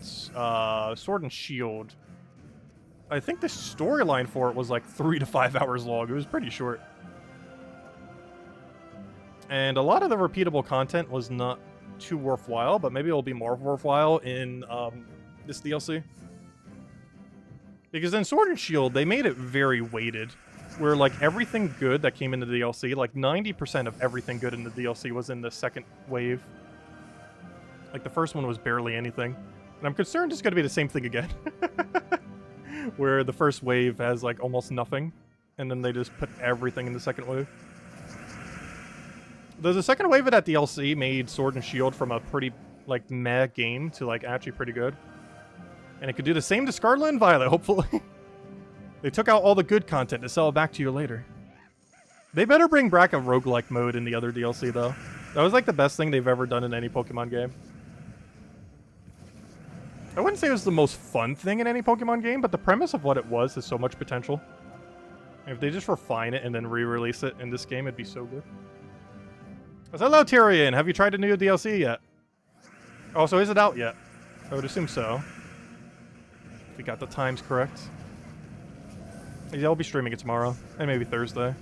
Sword and Shield, I think the storyline for it was like 3 to 5 hours long. It was pretty short. And a lot of the repeatable content was not too worthwhile, but maybe it'll be more worthwhile in this DLC. Because in Sword and Shield, they made it very weighted. Where, like, everything good that came into the DLC, like, 90% of everything good in the DLC was in the second wave. Like, the first one was barely anything. And I'm concerned it's going to be the same thing again. Where the first wave has, like, almost nothing. And then they just put everything in the second wave. Though the second wave of that DLC made Sword and Shield from a pretty, like, meh game to, like, actually pretty good. And it could do the same to Scarlet and Violet, hopefully. They took out all the good content to sell it back to you later. They better bring back a roguelike mode in the other DLC, though. That was, like, the best thing they've ever done in any Pokemon game. I wouldn't say it was the most fun thing in any Pokemon game, but the premise of what it was has so much potential. And if they just refine it and then re-release it in this game, it'd be so good. Hello, Tyrion! Have you tried the new DLC yet? Oh, so is it out yet? I would assume so. If we got the times correct. Yeah, I'll be streaming it tomorrow. And maybe Thursday.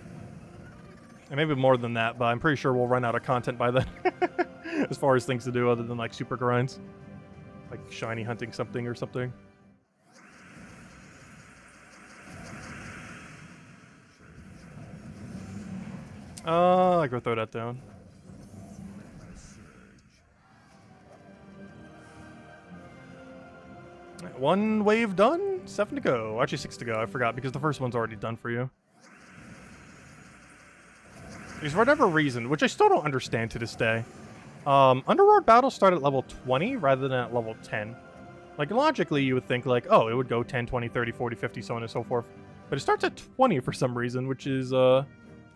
And maybe more than that, but I'm pretty sure we'll run out of content by then. As far as things to do other than, like, super grinds. Like shiny hunting something or something. I go throw that down. One wave done, 7 to go. Actually 6 to go, I forgot, because the first one's already done for you. Because for whatever reason, which I still don't understand to this day, Underworld battles start at level 20 rather than at level 10. Like, logically, you would think, like, oh, it would go 10, 20, 30, 40, 50, so on and so forth. But it starts at 20 for some reason, which is, oh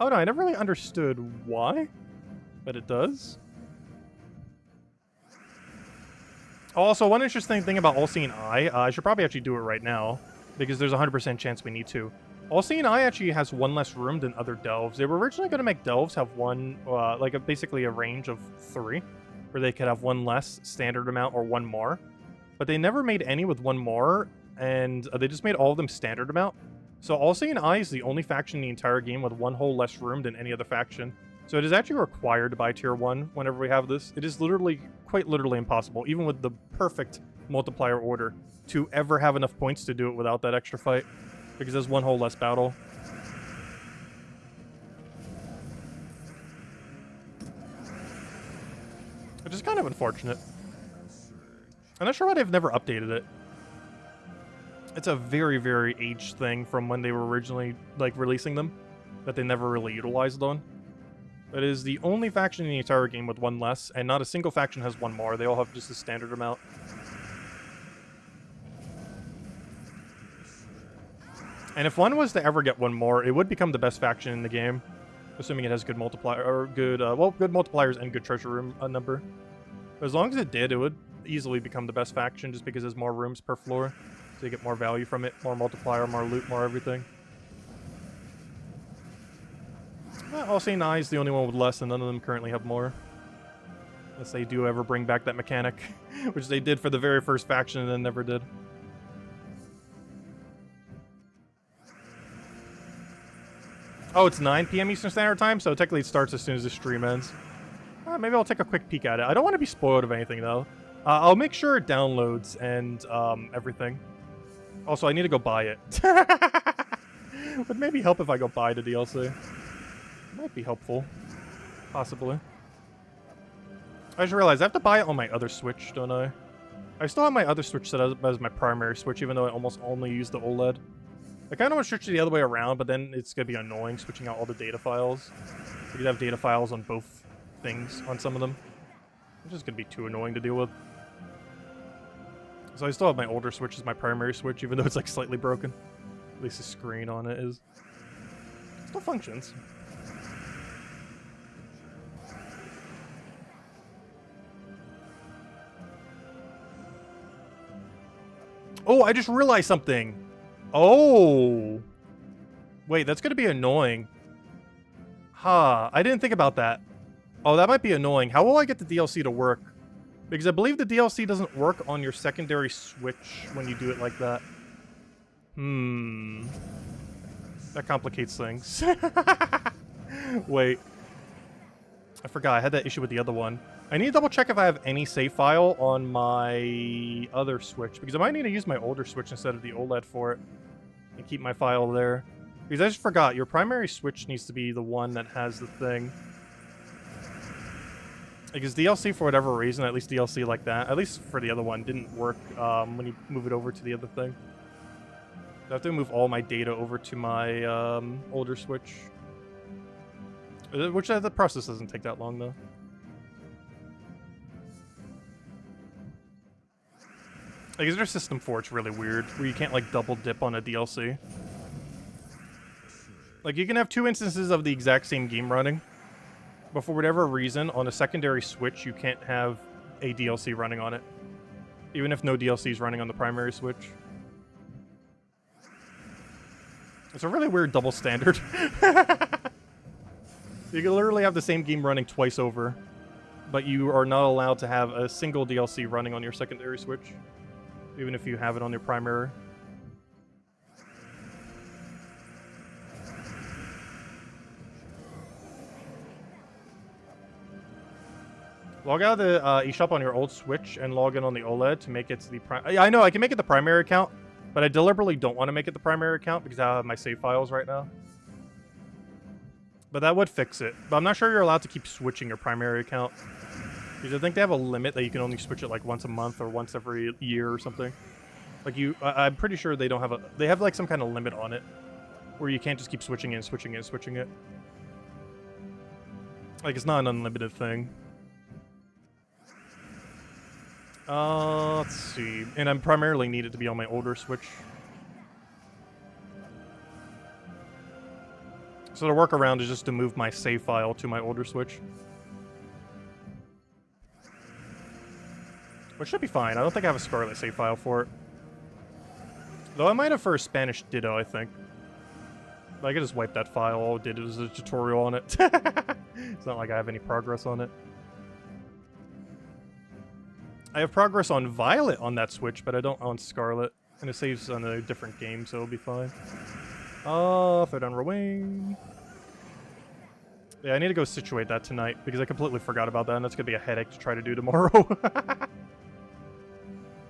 no, I never really understood why, but it does. Also, one interesting thing about All-Seeing Eye, I should probably actually do it right now, because there's a 100% chance we need to. All-Seeing Eye actually has one less room than other delves. They were originally going to make delves have one, basically a range of 3, where they could have one less standard amount or one more. But they never made any with one more, and they just made all of them standard amount. So All-Seeing Eye is the only faction in the entire game with one whole less room than any other faction. So it is actually required to buy tier 1 whenever we have this. It is literally, quite literally impossible, even with the perfect multiplier order, to ever have enough points to do it without that extra fight. Because there's one whole less battle. Which is kind of unfortunate. I'm not sure why they've never updated it. It's a very, very aged thing from when they were originally, like, releasing them, that they never really utilized on. It is the only faction in the entire game with one less, and not a single faction has one more. They all have just a standard amount. And if one was to ever get one more, it would become the best faction in the game, assuming it has good multiplier or good, good multipliers and good treasure room number. But as long as it did, it would easily become the best faction, just because there's more rooms per floor, so you get more value from it, more multiplier, more loot, more everything. All-Seeing Eye is the only one with less, and none of them currently have more. Unless they do ever bring back that mechanic, which they did for the very first faction and then never did. Oh, it's 9 PM Eastern Standard Time, so technically it starts as soon as the stream ends. Maybe I'll take a quick peek at it. I don't want to be spoiled of anything, though. I'll make sure it downloads and everything. Also, I need to go buy it. Would maybe help if I go buy the DLC. Might be helpful. Possibly. I just realized I have to buy it on my other Switch, don't I? I still have my other Switch set up as my primary Switch, even though I almost only use the OLED. I kind of want to switch it the other way around, but then it's going to be annoying switching out all the data files. You could have data files on both things on some of them. It's just going to be too annoying to deal with. So I still have my older Switch as my primary Switch, even though it's like slightly broken. At least the screen on it is. It still functions. Oh, I just realized something. Oh. Wait, that's going to be annoying. Huh, I didn't think about that. Oh, that might be annoying. How will I get the DLC to work? Because I believe the DLC doesn't work on your secondary Switch when you do it like that. That complicates things. Wait. I forgot, I had that issue with the other one. I need to double check if I have any save file on my other Switch, because I might need to use my older Switch instead of the OLED for it, and keep my file there. Because I just forgot, your primary Switch needs to be the one that has the thing. Because DLC, for whatever reason, at least DLC like that, at least for the other one, didn't work when you move it over to the other thing. I have to move all my data over to my older Switch. Which the process doesn't take that long, though. Like, is there a system for it's really weird, where you can't, like, double dip on a DLC? Like, you can have 2 instances of the exact same game running, but for whatever reason, on a secondary Switch, you can't have a DLC running on it. Even if no DLC is running on the primary Switch. It's a really weird double standard. You can literally have the same game running twice over, but you are not allowed to have a single DLC running on your secondary Switch, even if you have it on your primary. Log out of the eShop on your old Switch and log in on the OLED to make it to the primary. Yeah, I know, I can make it the primary account, but I deliberately don't want to make it the primary account because I have my save files right now. But that would fix it. But I'm not sure you're allowed to keep switching your primary account. Because I think they have a limit that you can only switch it like once a month or once every year or something. Like I'm pretty sure they don't have they have like some kind of limit on it. Where you can't just keep switching it and switching it and switching it. Like, it's not an unlimited thing. Let's see. And I'm primarily needed to be on my older Switch. So the workaround is just to move my save file to my older Switch. Which should be fine. I don't think I have a Scarlet save file for it. Though I might have for a Spanish Ditto, I think. But I could just wipe that file. All it did was a tutorial on it. It's not like I have any progress on it. I have progress on Violet on that Switch, but I don't on Scarlet. And it saves on a different game, so it'll be fine. Throw down Rowan. Yeah, I need to go situate that tonight, because I completely forgot about that, and that's going to be a headache to try to do tomorrow.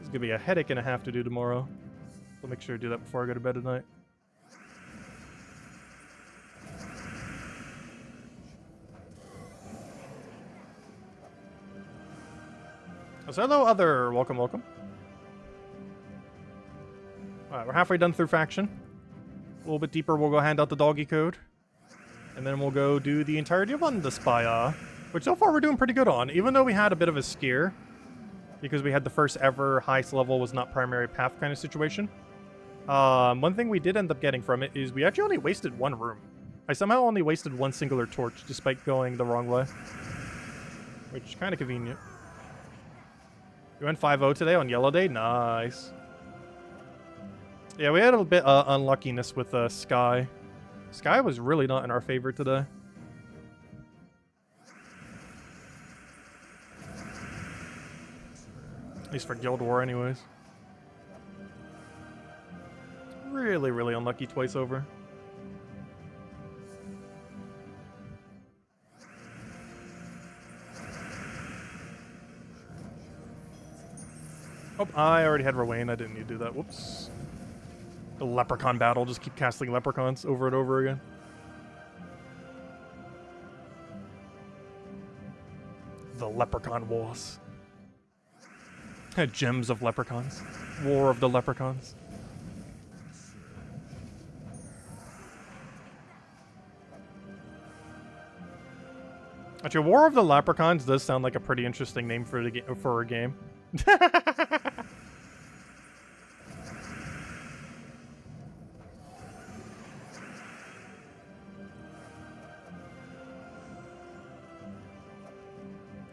It's going to be a headache and a half to do tomorrow. I'll make sure to do that before I go to bed tonight. So hello, other. Welcome, welcome. Alright, we're halfway done through faction. A little bit deeper, we'll go hand out the doggy code. And then we'll go do the entirety of Underspire, which so far we're doing pretty good on, even though we had a bit of a scare. Because we had the first ever highest level was not primary path kind of situation. One thing we did end up getting from it is we actually only wasted one room. I somehow only wasted one singular torch, despite going the wrong way. Which is kind of convenient. You went 5-0 today on Yellow Day? Nice. Yeah, we had a bit unluckiness with Sky. Sky was really not in our favor today. At least for Guild War anyways. Really, really unlucky twice over. Oh, I already had Rowan. I didn't need to do that. Whoops. The leprechaun battle. Just keep casting leprechauns over and over again. The leprechaun wars. Gems of leprechauns. War of the leprechauns. Actually, War of the Leprechauns does sound like a pretty interesting name for a game.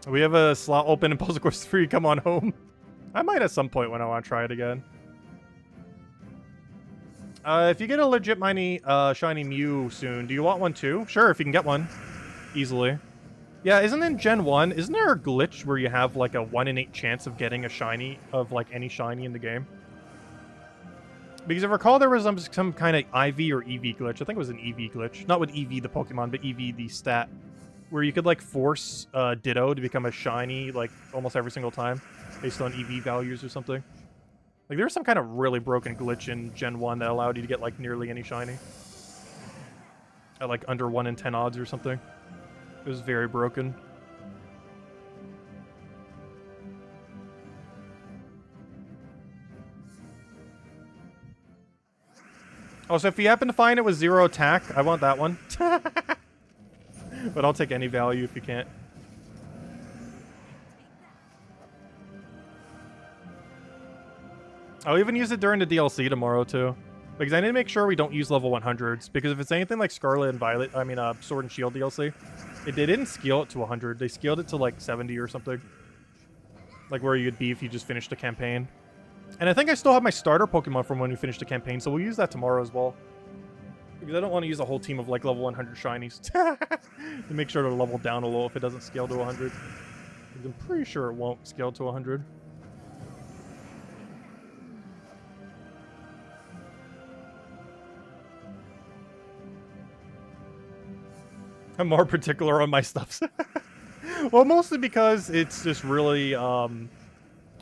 We have a slot open in Puzzle Quest 3. Come on home. I might at some point when I want to try it again. If you get a legit shiny Mew soon, do you want one too? Sure, if you can get one. Easily. Yeah, isn't in Gen 1, isn't there a glitch where you have like a 1 in 8 chance of getting a shiny of like any shiny in the game? Because I recall there was some kind of IV or EV glitch. I think it was an EV glitch. Not with EV the Pokemon, but EV the stat. Where you could like force Ditto to become a shiny like almost every single time based on EV values or something. Like there was some kind of really broken glitch in Gen 1 that allowed you to get like nearly any shiny. At like under 1 in 10 odds or something. It was very broken. Oh, so if you happen to find it with 0 attack, I want that one. But I'll take any value if you can't. I'll even use it during the DLC tomorrow, too. Because I need to make sure we don't use level 100s. Because if it's anything like Scarlet and Violet, I mean, Sword and Shield DLC, they didn't scale it to 100. They scaled it to like 70 or something. Like where you'd be if you just finished a campaign. And I think I still have my starter Pokemon from when we finished the campaign, so we'll use that tomorrow as well. Because I don't want to use a whole team of like level 100 shinies. To make sure to level down a little if it doesn't scale to 100. Because I'm pretty sure it won't scale to 100. I'm more particular on my stuff. Well, mostly because it's just really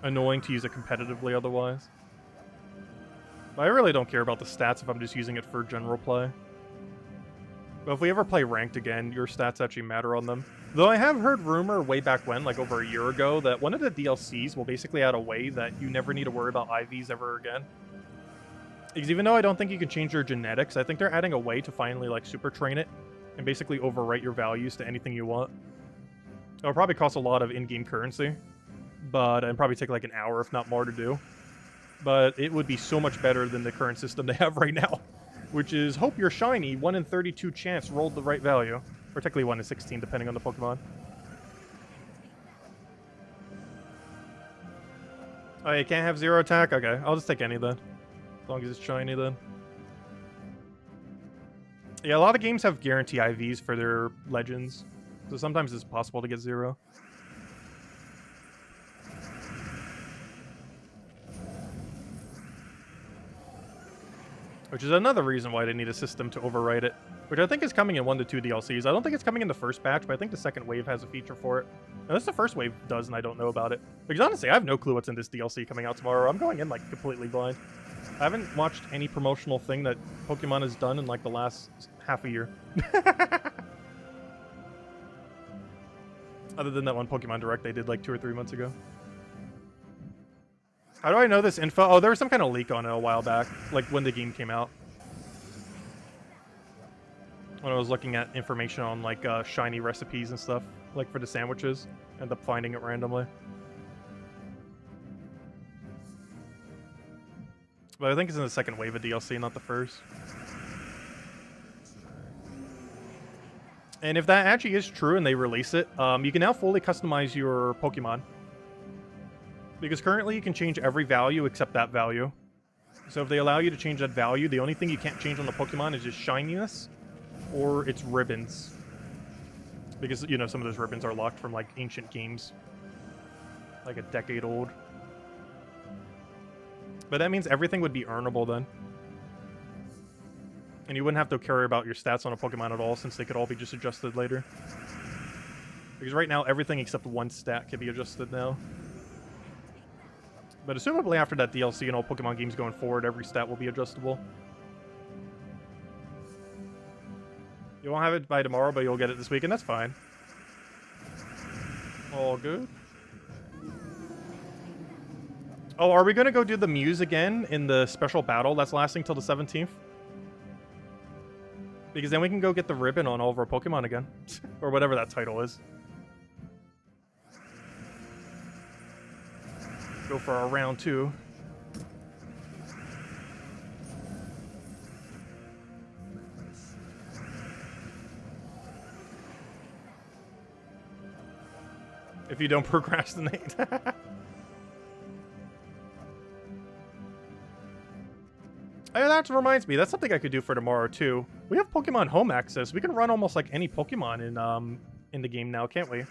annoying to use it competitively otherwise. But I really don't care about the stats if I'm just using it for general play. But if we ever play ranked again, your stats actually matter on them. Though I have heard rumor way back when, like over a year ago, that one of the DLCs will basically add a way that you never need to worry about IVs ever again. Because even though I don't think you can change your genetics, I think they're adding a way to finally like super train it and basically overwrite your values to anything you want. It'll probably cost a lot of in-game currency. but and probably take like an hour, if not more, to do. But it would be so much better than the current system they have right now, which is hope you're shiny, 1 in 32 chance rolled the right value, or technically 1 in 16 depending on the Pokemon. Oh, you can't have 0 attack? Okay, I'll just take any then. As long as it's shiny then. Yeah, a lot of games have guarantee IVs for their legends, so sometimes it's possible to get 0. Which is another reason why they need a system to overwrite it, which I think is coming in 1 to 2 DLCs. I don't think it's coming in the first patch, but I think the second wave has a feature for it. Unless the first wave does and I don't know about it. Because honestly, I have no clue what's in this DLC coming out tomorrow. I'm going in like completely blind. I haven't watched any promotional thing that Pokemon has done in like the last half a year. Other than that one Pokemon Direct they did like 2 or 3 months ago. How do I know this info? Oh, there was some kind of leak on it a while back, like when the game came out. When I was looking at information on like shiny recipes and stuff, like for the sandwiches, end up finding it randomly. But I think it's in the second wave of DLC, not the first. And if that actually is true and they release it, you can now fully customize your Pokemon. Because currently you can change every value except that value. So if they allow you to change that value, the only thing you can't change on the Pokemon is just shininess or its ribbons. Because, you know, some of those ribbons are locked from, like, ancient games. Like a decade old. But that means everything would be earnable then. And you wouldn't have to care about your stats on a Pokemon at all, since they could all be just adjusted later. Because right now, everything except one stat can be adjusted now. But assumably after that DLC and all Pokemon games going forward, every stat will be adjustable. You won't have it by tomorrow, but you'll get it this week, and that's fine. All good. Oh, are we going to go do the Muse again in the special battle that's lasting till the 17th? Because then we can go get the ribbon on all of our Pokemon again. Or whatever that title is. Go for our round 2. If you don't procrastinate. Hey, that reminds me, that's something I could do for tomorrow too. We have Pokemon Home access. We can run almost like any Pokemon in the game now, can't we?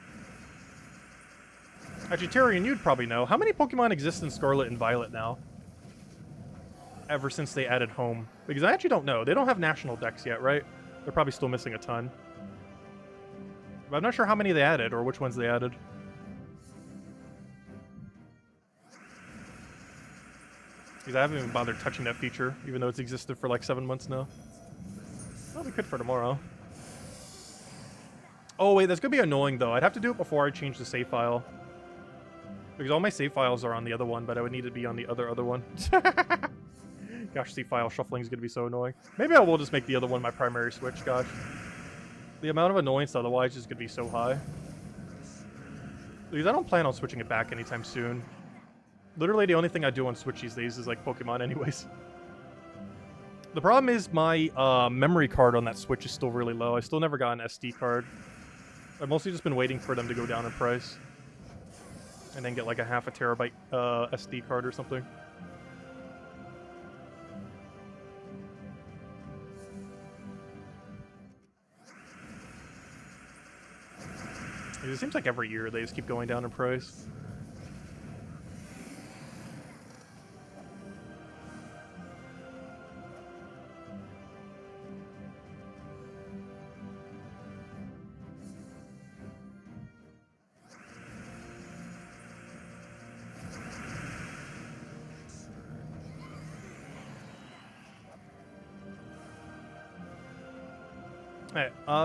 Actually, Tyrion, you'd probably know. How many Pokemon exist in Scarlet and Violet now? Ever since they added Home. Because I actually don't know. They don't have national decks yet, right? They're probably still missing a ton. But I'm not sure how many they added, or which ones they added. Because I haven't even bothered touching that feature, even though it's existed for like 7 months now. Well, we could for tomorrow. Oh, wait, that's going to be annoying, though. I'd have to do it before I change the save file. Because all my save files are on the other one, but I would need to be on the other one. Gosh, save file shuffling is going to be so annoying. Maybe I will just make the other one my primary switch, gosh. The amount of annoyance otherwise is going to be so high. Because I don't plan on switching it back anytime soon. Literally the only thing I do on Switch these days is like Pokemon anyways. The problem is my memory card on that Switch is still really low. I still never got an SD card. I've mostly just been waiting for them to go down in price. And then get like a half a terabyte SD card or something. It seems like every year they just keep going down in price.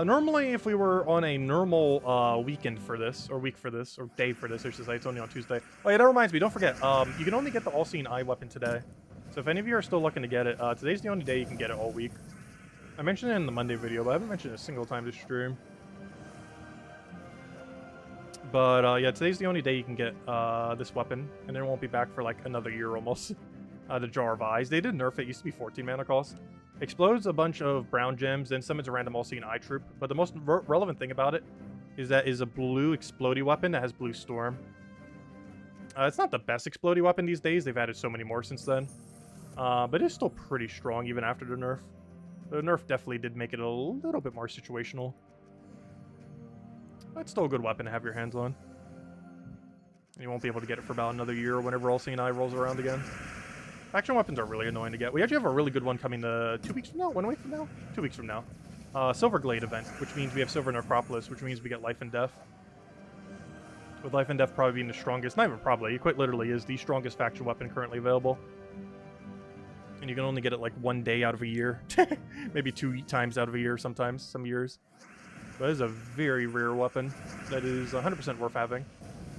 Normally, if we were on a normal weekend for this, or week for this, or day for this, I should say, it's only on Tuesday. Oh yeah, that reminds me, don't forget, you can only get the All-Seeing Eye weapon today. So if any of you are still looking to get it, today's the only day you can get it all week. I mentioned it in the Monday video, but I haven't mentioned it a single time this stream. But yeah, today's the only day you can get this weapon, and then it won't be back for like another year almost. The Jar of Eyes. They did nerf it. It used to be 14 mana cost. Explodes a bunch of brown gems, then summons a random all-seeing eye troop. But the most relevant thing about it is that is a blue explodey weapon that has blue storm. It's not the best explodey weapon these days. They've added so many more since then. But it's still pretty strong even after the nerf. The nerf definitely did make it a little bit more situational. But it's still a good weapon to have your hands on. And you won't be able to get it for about another year whenever all-seeing eye rolls around again. Faction weapons are really annoying to get. We actually have a really good one coming 2 weeks from now? 1 week from now? 2 weeks from now. Silver Glade event, which means we have Silver Necropolis, which means we get Life and Death. With Life and Death probably being the strongest, not even probably, it quite literally is the strongest faction weapon currently available. And you can only get it like 1 day out of a year. Maybe 2 times out of a year sometimes, some years. But it is a very rare weapon that is 100% worth having.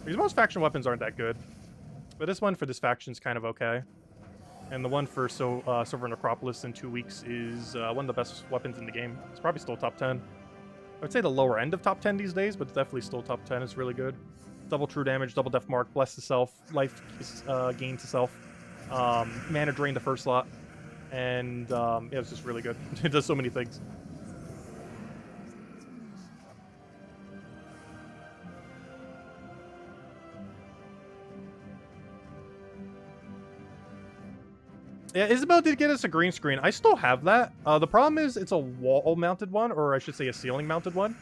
Because most faction weapons aren't that good. But this one for this faction is kind of okay. And the one for Silver Necropolis in 2 weeks is one of the best weapons in the game. It's probably still top 10. I would say the lower end of top 10 these days, but it's definitely still top 10. It's really good. Double true damage, double death mark, bless the self, life gain to self, mana drain the first slot, and yeah, it's just really good. It does so many things. Yeah, Isabel did get us a green screen. I still have that. The problem is it's a wall-mounted one, or I should say a ceiling-mounted one.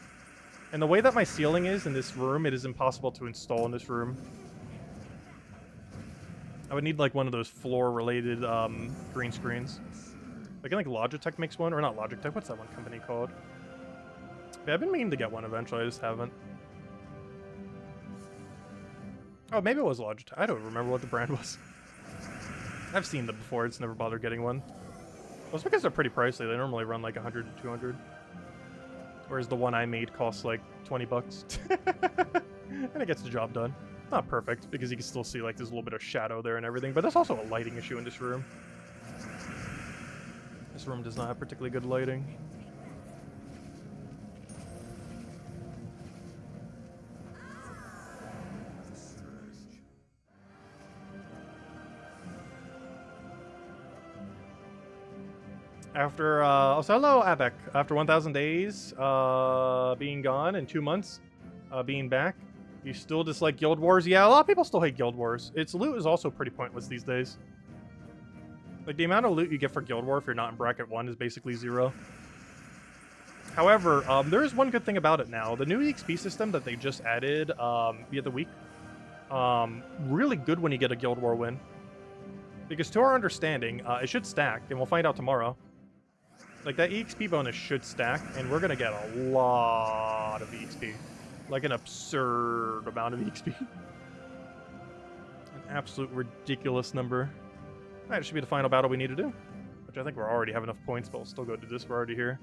And the way that my ceiling is in this room, it is impossible to install in this room. I would need like one of those floor-related green screens. Like I think Logitech makes one, or not Logitech. What's that one company called? Yeah, I've been meaning to get one eventually. I just haven't. Oh, maybe it was Logitech. I don't remember what the brand was. I've seen them before, it's never bothered getting one. Well, it's because they're pretty pricey. They normally run like 100 to 200. Whereas the one I made costs like 20 bucks. And it gets the job done. Not perfect, because you can still see like there's a little bit of shadow there and everything, but there's also a lighting issue in this room. This room does not have particularly good lighting. After, so hello, Abek. After 1,000 days, being gone, and 2 months, being back, you still dislike Guild Wars? Yeah, a lot of people still hate Guild Wars. Its loot is also pretty pointless these days. Like, the amount of loot you get for Guild War if you're not in Bracket 1 is basically 0. However, there is one good thing about it now. The new EXP system that they just added via the week, really good when you get a Guild War win. Because to our understanding, it should stack, and we'll find out tomorrow. Like, that EXP bonus should stack, and we're gonna get a lot of EXP. Like, an absurd amount of EXP. An absolute ridiculous number. Alright, it should be the final battle we need to do. Which I think we'll already have enough points, but we'll still go do this. We're already here.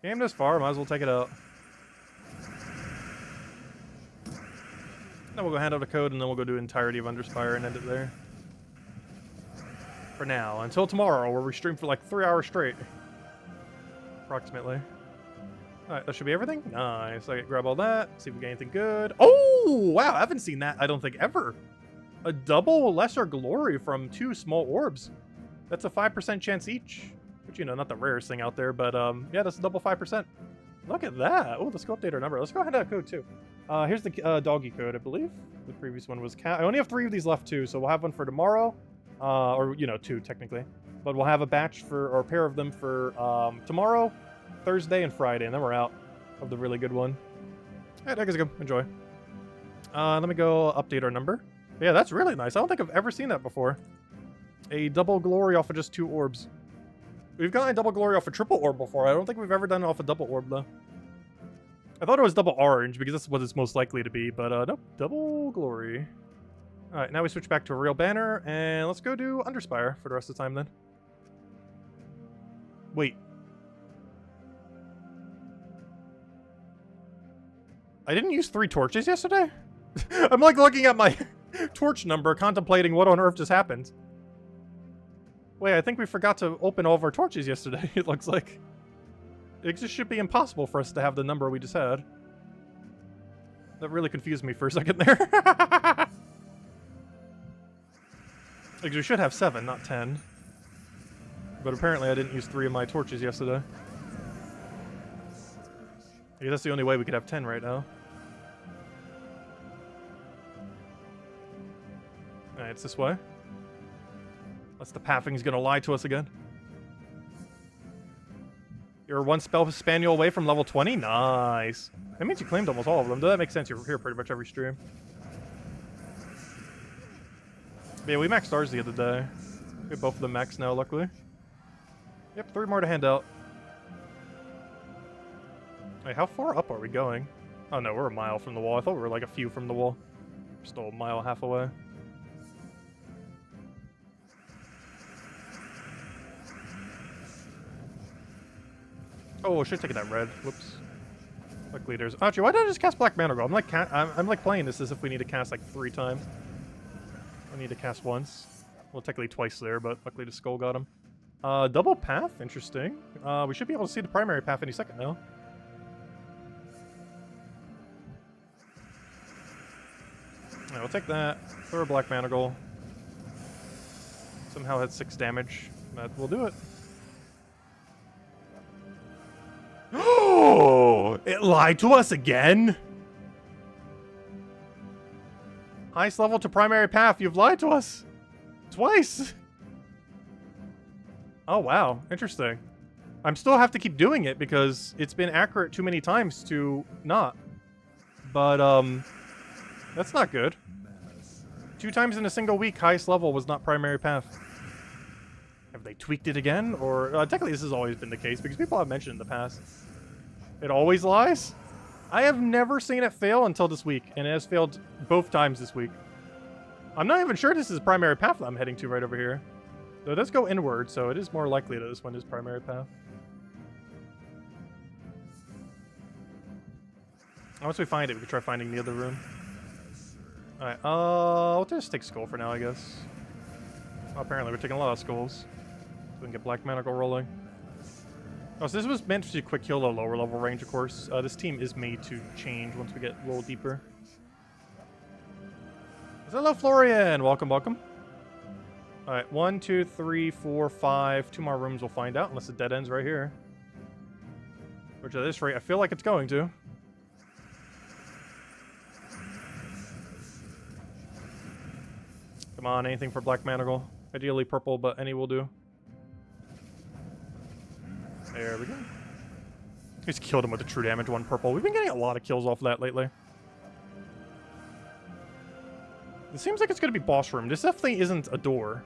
Game this far, might as well take it out. Then we'll go hand out a code, and then we'll go do entirety of Underspire and end it there. For now. Until tomorrow, where we stream for like 3 hours straight. Approximately. Alright, that should be everything. Nice. I grab all that. See if we get anything good. Oh, wow. I haven't seen that, I don't think, ever. A double lesser glory from 2 small orbs. That's a 5% chance each. Which, you know, not the rarest thing out there, but yeah, that's a double 5%. Look at that. Oh, let's go update our number. Let's go ahead and add a code, too. Here's the doggy code, I believe. The previous one was cat. I only have 3 of these left, too, so we'll have one for tomorrow. Or, you know, 2, technically. But we'll have a batch for, or a pair of them for tomorrow, Thursday, and Friday, and then we're out of the really good one. Alright, there you go. Enjoy. Let me go update our number. Yeah, that's really nice. I don't think I've ever seen that before. A double glory off of just 2 orbs. We've gotten a double glory off a triple orb before. I don't think we've ever done it off a double orb, though. I thought it was double orange, because that's what it's most likely to be, but nope, double glory. Alright, now we switch back to a real banner, and let's go do Underspire for the rest of the time, then. Wait. I didn't use 3 torches yesterday? I'm like looking at my torch number, contemplating what on earth just happened. Wait, I think we forgot to open all of our torches yesterday, it looks like. It just should be impossible for us to have the number we just had. That really confused me for a second there. Like, we should have 7, not 10. But apparently I didn't use 3 of my torches yesterday. I guess that's the only way we could have 10 right now. Alright, it's this way. Unless the pathing's gonna lie to us again. You're 1 spell spaniel away from level 20? Nice. That means you claimed almost all of them. Does that make sense? You're here pretty much every stream. But yeah, we maxed ours the other day. We have both of them maxed now, luckily. Yep, 3 more to hand out. Wait, how far up are we going? Oh no, we're a mile from the wall. I thought we were like a few from the wall. We're still a mile and a half away. Oh, I should have taken that red. Whoops. Luckily there's... Actually, why did I just cast Black Mana Girl? I'm like playing this as if we need to cast like 3 times. I need to cast once. Well, technically twice there, but luckily the skull got him. Double path? Interesting. We should be able to see the primary path any second now. Alright, we'll take that. Throw a Black Mana Girl. Somehow had 6 damage. That will do it. Oh! It lied to us again? Highest level to primary path. You've lied to us. Twice. Oh, wow. Interesting. I'm still have to keep doing it because it's been accurate too many times to not. But, that's not good. 2 times in a single week, highest level was not primary path. Have they tweaked it again? Or, technically this has always been the case because people have mentioned in the past. It always lies? I have never seen it fail until this week, and it has failed both times this week. I'm not even sure this is primary path that I'm heading to right over here. Though it does go inward, so it is more likely that this one is primary path. Once we find it, we can try finding the other room. Alright, we'll just take skull for now, I guess. Oh, apparently we're taking a lot of skulls. So we can get Black Mana Girl rolling. Oh, so this was meant to quick kill a lower level range, of course. This team is made to change once we get a little deeper. Hello, Florian! Welcome, welcome. Alright, 1, 2, 3, 4, 5. 2 more rooms we'll find out, unless it dead ends right here. Which at this rate, I feel like it's going to. Come on, anything for Black Mana Girl. Ideally purple, but any will do. There we go. Just killed him with the true damage 1 purple. We've been getting a lot of kills off that lately. It seems like it's going to be boss room. This definitely isn't a door.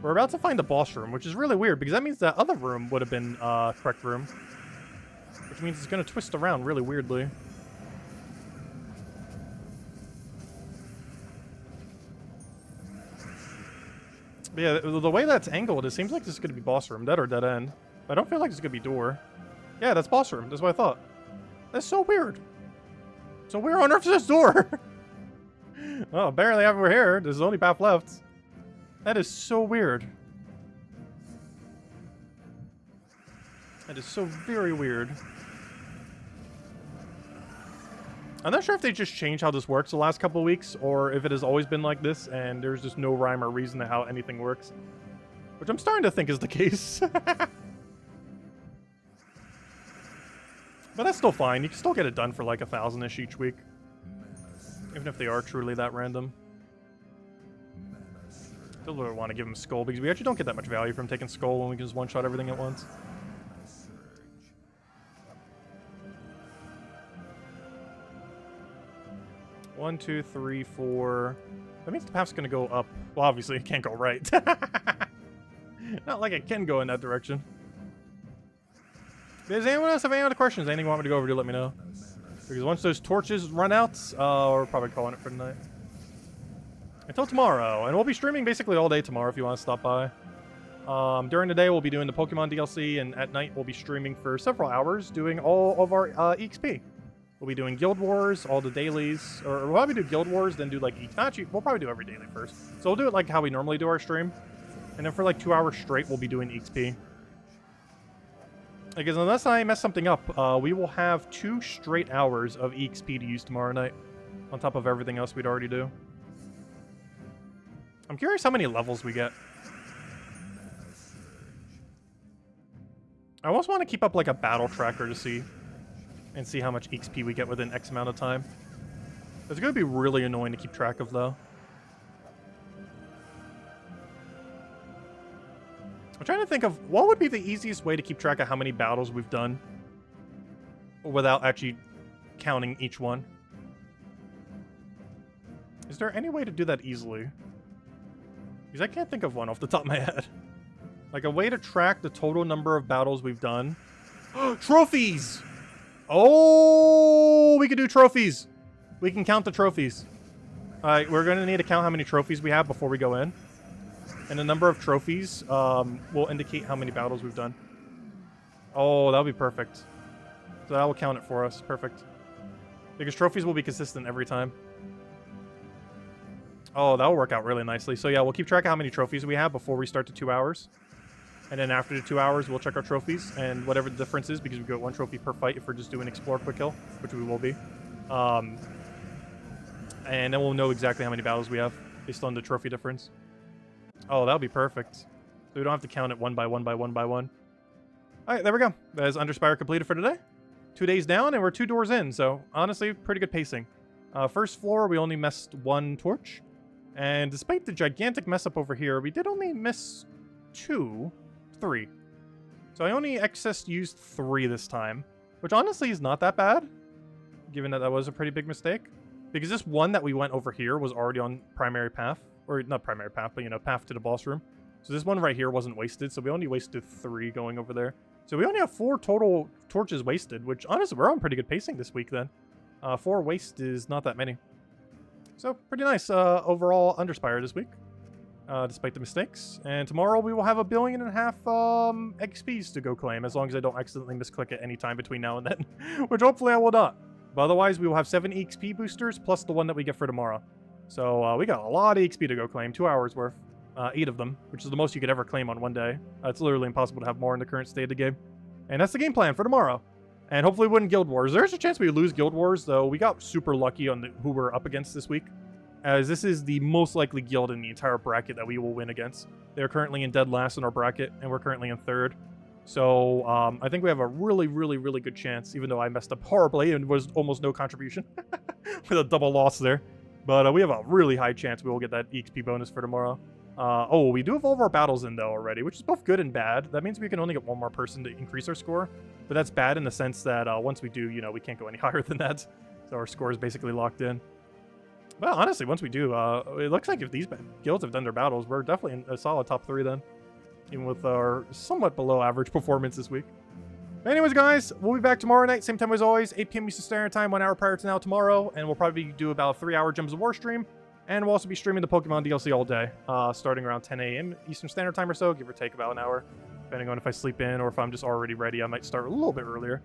We're about to find the boss room, which is really weird because that means that other room would have been correct room. Which means it's going to twist around really weirdly. But yeah, the way that's angled, it seems like this is going to be boss room. Dead or dead end. I don't feel like it's going to be door. Yeah, that's boss room. That's what I thought. That's so weird. So where on earth is this door? Oh, apparently we're here. There's only path left. That is so weird. That is so very weird. I'm not sure if they just changed how this works the last couple of weeks, or if it has always been like this, and there's just no rhyme or reason to how anything works. Which I'm starting to think is the case. But that's still fine. You can still get it done for like 1,000-ish each week. Even if they are truly that random. Still don't want to give him Skull, because we actually don't get that much value from taking Skull when we can just one-shot everything at once. One, two, three, 4. That means the path's going to go up. Well, obviously, it can't go right. Not like it can go in that direction. Does anyone else have any other questions? Anything you want me to go over to, let me know. Because once those torches run out, we're probably calling it for tonight. Until tomorrow. And we'll be streaming basically all day tomorrow if you want to stop by. During the day, we'll be doing the Pokemon DLC, and at night, we'll be streaming for several hours doing all of our EXP. We'll be doing Guild Wars, all the dailies, or we'll probably do Guild Wars, then do like Actually, we'll probably do every daily first. So we'll do it like how we normally do our stream. And then for like 2 hours straight, we'll be doing EXP. Because unless I mess something up, we will have 2 straight hours of EXP to use tomorrow night, on top of everything else we'd already do. I'm curious how many levels we get. I almost want to keep up like a battle tracker to see, and see how much EXP we get within X amount of time. It's going to be really annoying to keep track of, though. I'm trying to think of what would be the easiest way to keep track of how many battles we've done without actually counting each one. Is there any way to do that easily? Because I can't think of one off the top of my head. Like a way to track the total number of battles we've done. Trophies! Oh, we can do trophies. We can count the trophies. Alright, we're going to need to count how many trophies we have before we go in. And the number of trophies will indicate how many battles we've done. Oh, that'll be perfect. So that will count it for us. Perfect. Because trophies will be consistent every time. Oh, that'll work out really nicely. So yeah, we'll keep track of how many trophies we have before we start the 2 hours. And then after the 2 hours, we'll check our trophies and whatever the difference is, because we get 1 trophy per fight if we're just doing Explore Quick Kill, which we will be. And then we'll know exactly how many battles we have based on the trophy difference. Oh, that'll be perfect. So we don't have to count it 1 by 1 by 1 by 1. Alright, there we go. That is Underspire completed for today. 2 days down, and we're 2 doors in, so honestly, pretty good pacing. First floor, we only missed 1 torch. And despite the gigantic mess up over here, we did only miss 3. So I only excess used 3 this time, which honestly is not that bad, given that that was a pretty big mistake. Because this one that we went over here was already on primary path. Or not primary path, but, you know, path to the boss room. So this one right here wasn't wasted, so we only wasted 3 going over there. So we only have 4 total torches wasted, which honestly, we're on pretty good pacing this week then. 4 waste is not that many. So pretty nice overall Underspire this week, despite the mistakes. And tomorrow we will have 1.5 billion XPs to go claim, as long as I don't accidentally misclick at any time between now and then, which hopefully I will not. But otherwise, we will have 7 EXP boosters plus the one that we get for tomorrow. So we got a lot of EXP to go claim, 2 hours worth, 8 of them, which is the most you could ever claim on one day. It's literally impossible to have more in the current state of the game. And that's the game plan for tomorrow. And hopefully win Guild Wars. There's a chance we lose Guild Wars, though. We got super lucky on who we're up against this week, as this is the most likely guild in the entire bracket that we will win against. They're currently in dead last in our bracket, and we're currently in 3rd. So I think we have a really, really, really good chance, even though I messed up horribly and was almost no contribution with a double loss there. But we have a really high chance we will get that EXP bonus for tomorrow. Oh, we do have all of our battles in, though, already, which is both good and bad. That means we can only get 1 more person to increase our score. But that's bad in the sense that once we do, you know, we can't go any higher than that. So our score is basically locked in. But honestly, once we do, it looks like if these guilds have done their battles, we're definitely in a solid top 3 then. Even with our somewhat below average performance this week. Anyways, guys, we'll be back tomorrow night, same time as always, 8 p.m. Eastern Standard Time, 1 hour prior to now tomorrow, and we'll probably do about a 3-hour Gems of War stream, and we'll also be streaming the Pokemon DLC all day, starting around 10 a.m. Eastern Standard Time or so, give or take about an hour, depending on if I sleep in or if I'm just already ready. I might start a little bit earlier,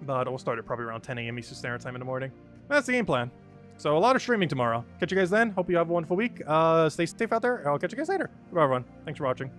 but we'll start at probably around 10 a.m. Eastern Standard Time in the morning. That's the game plan. So a lot of streaming tomorrow. Catch you guys then. Hope you have a wonderful week. Stay safe out there. I'll catch you guys later. Goodbye, everyone. Thanks for watching.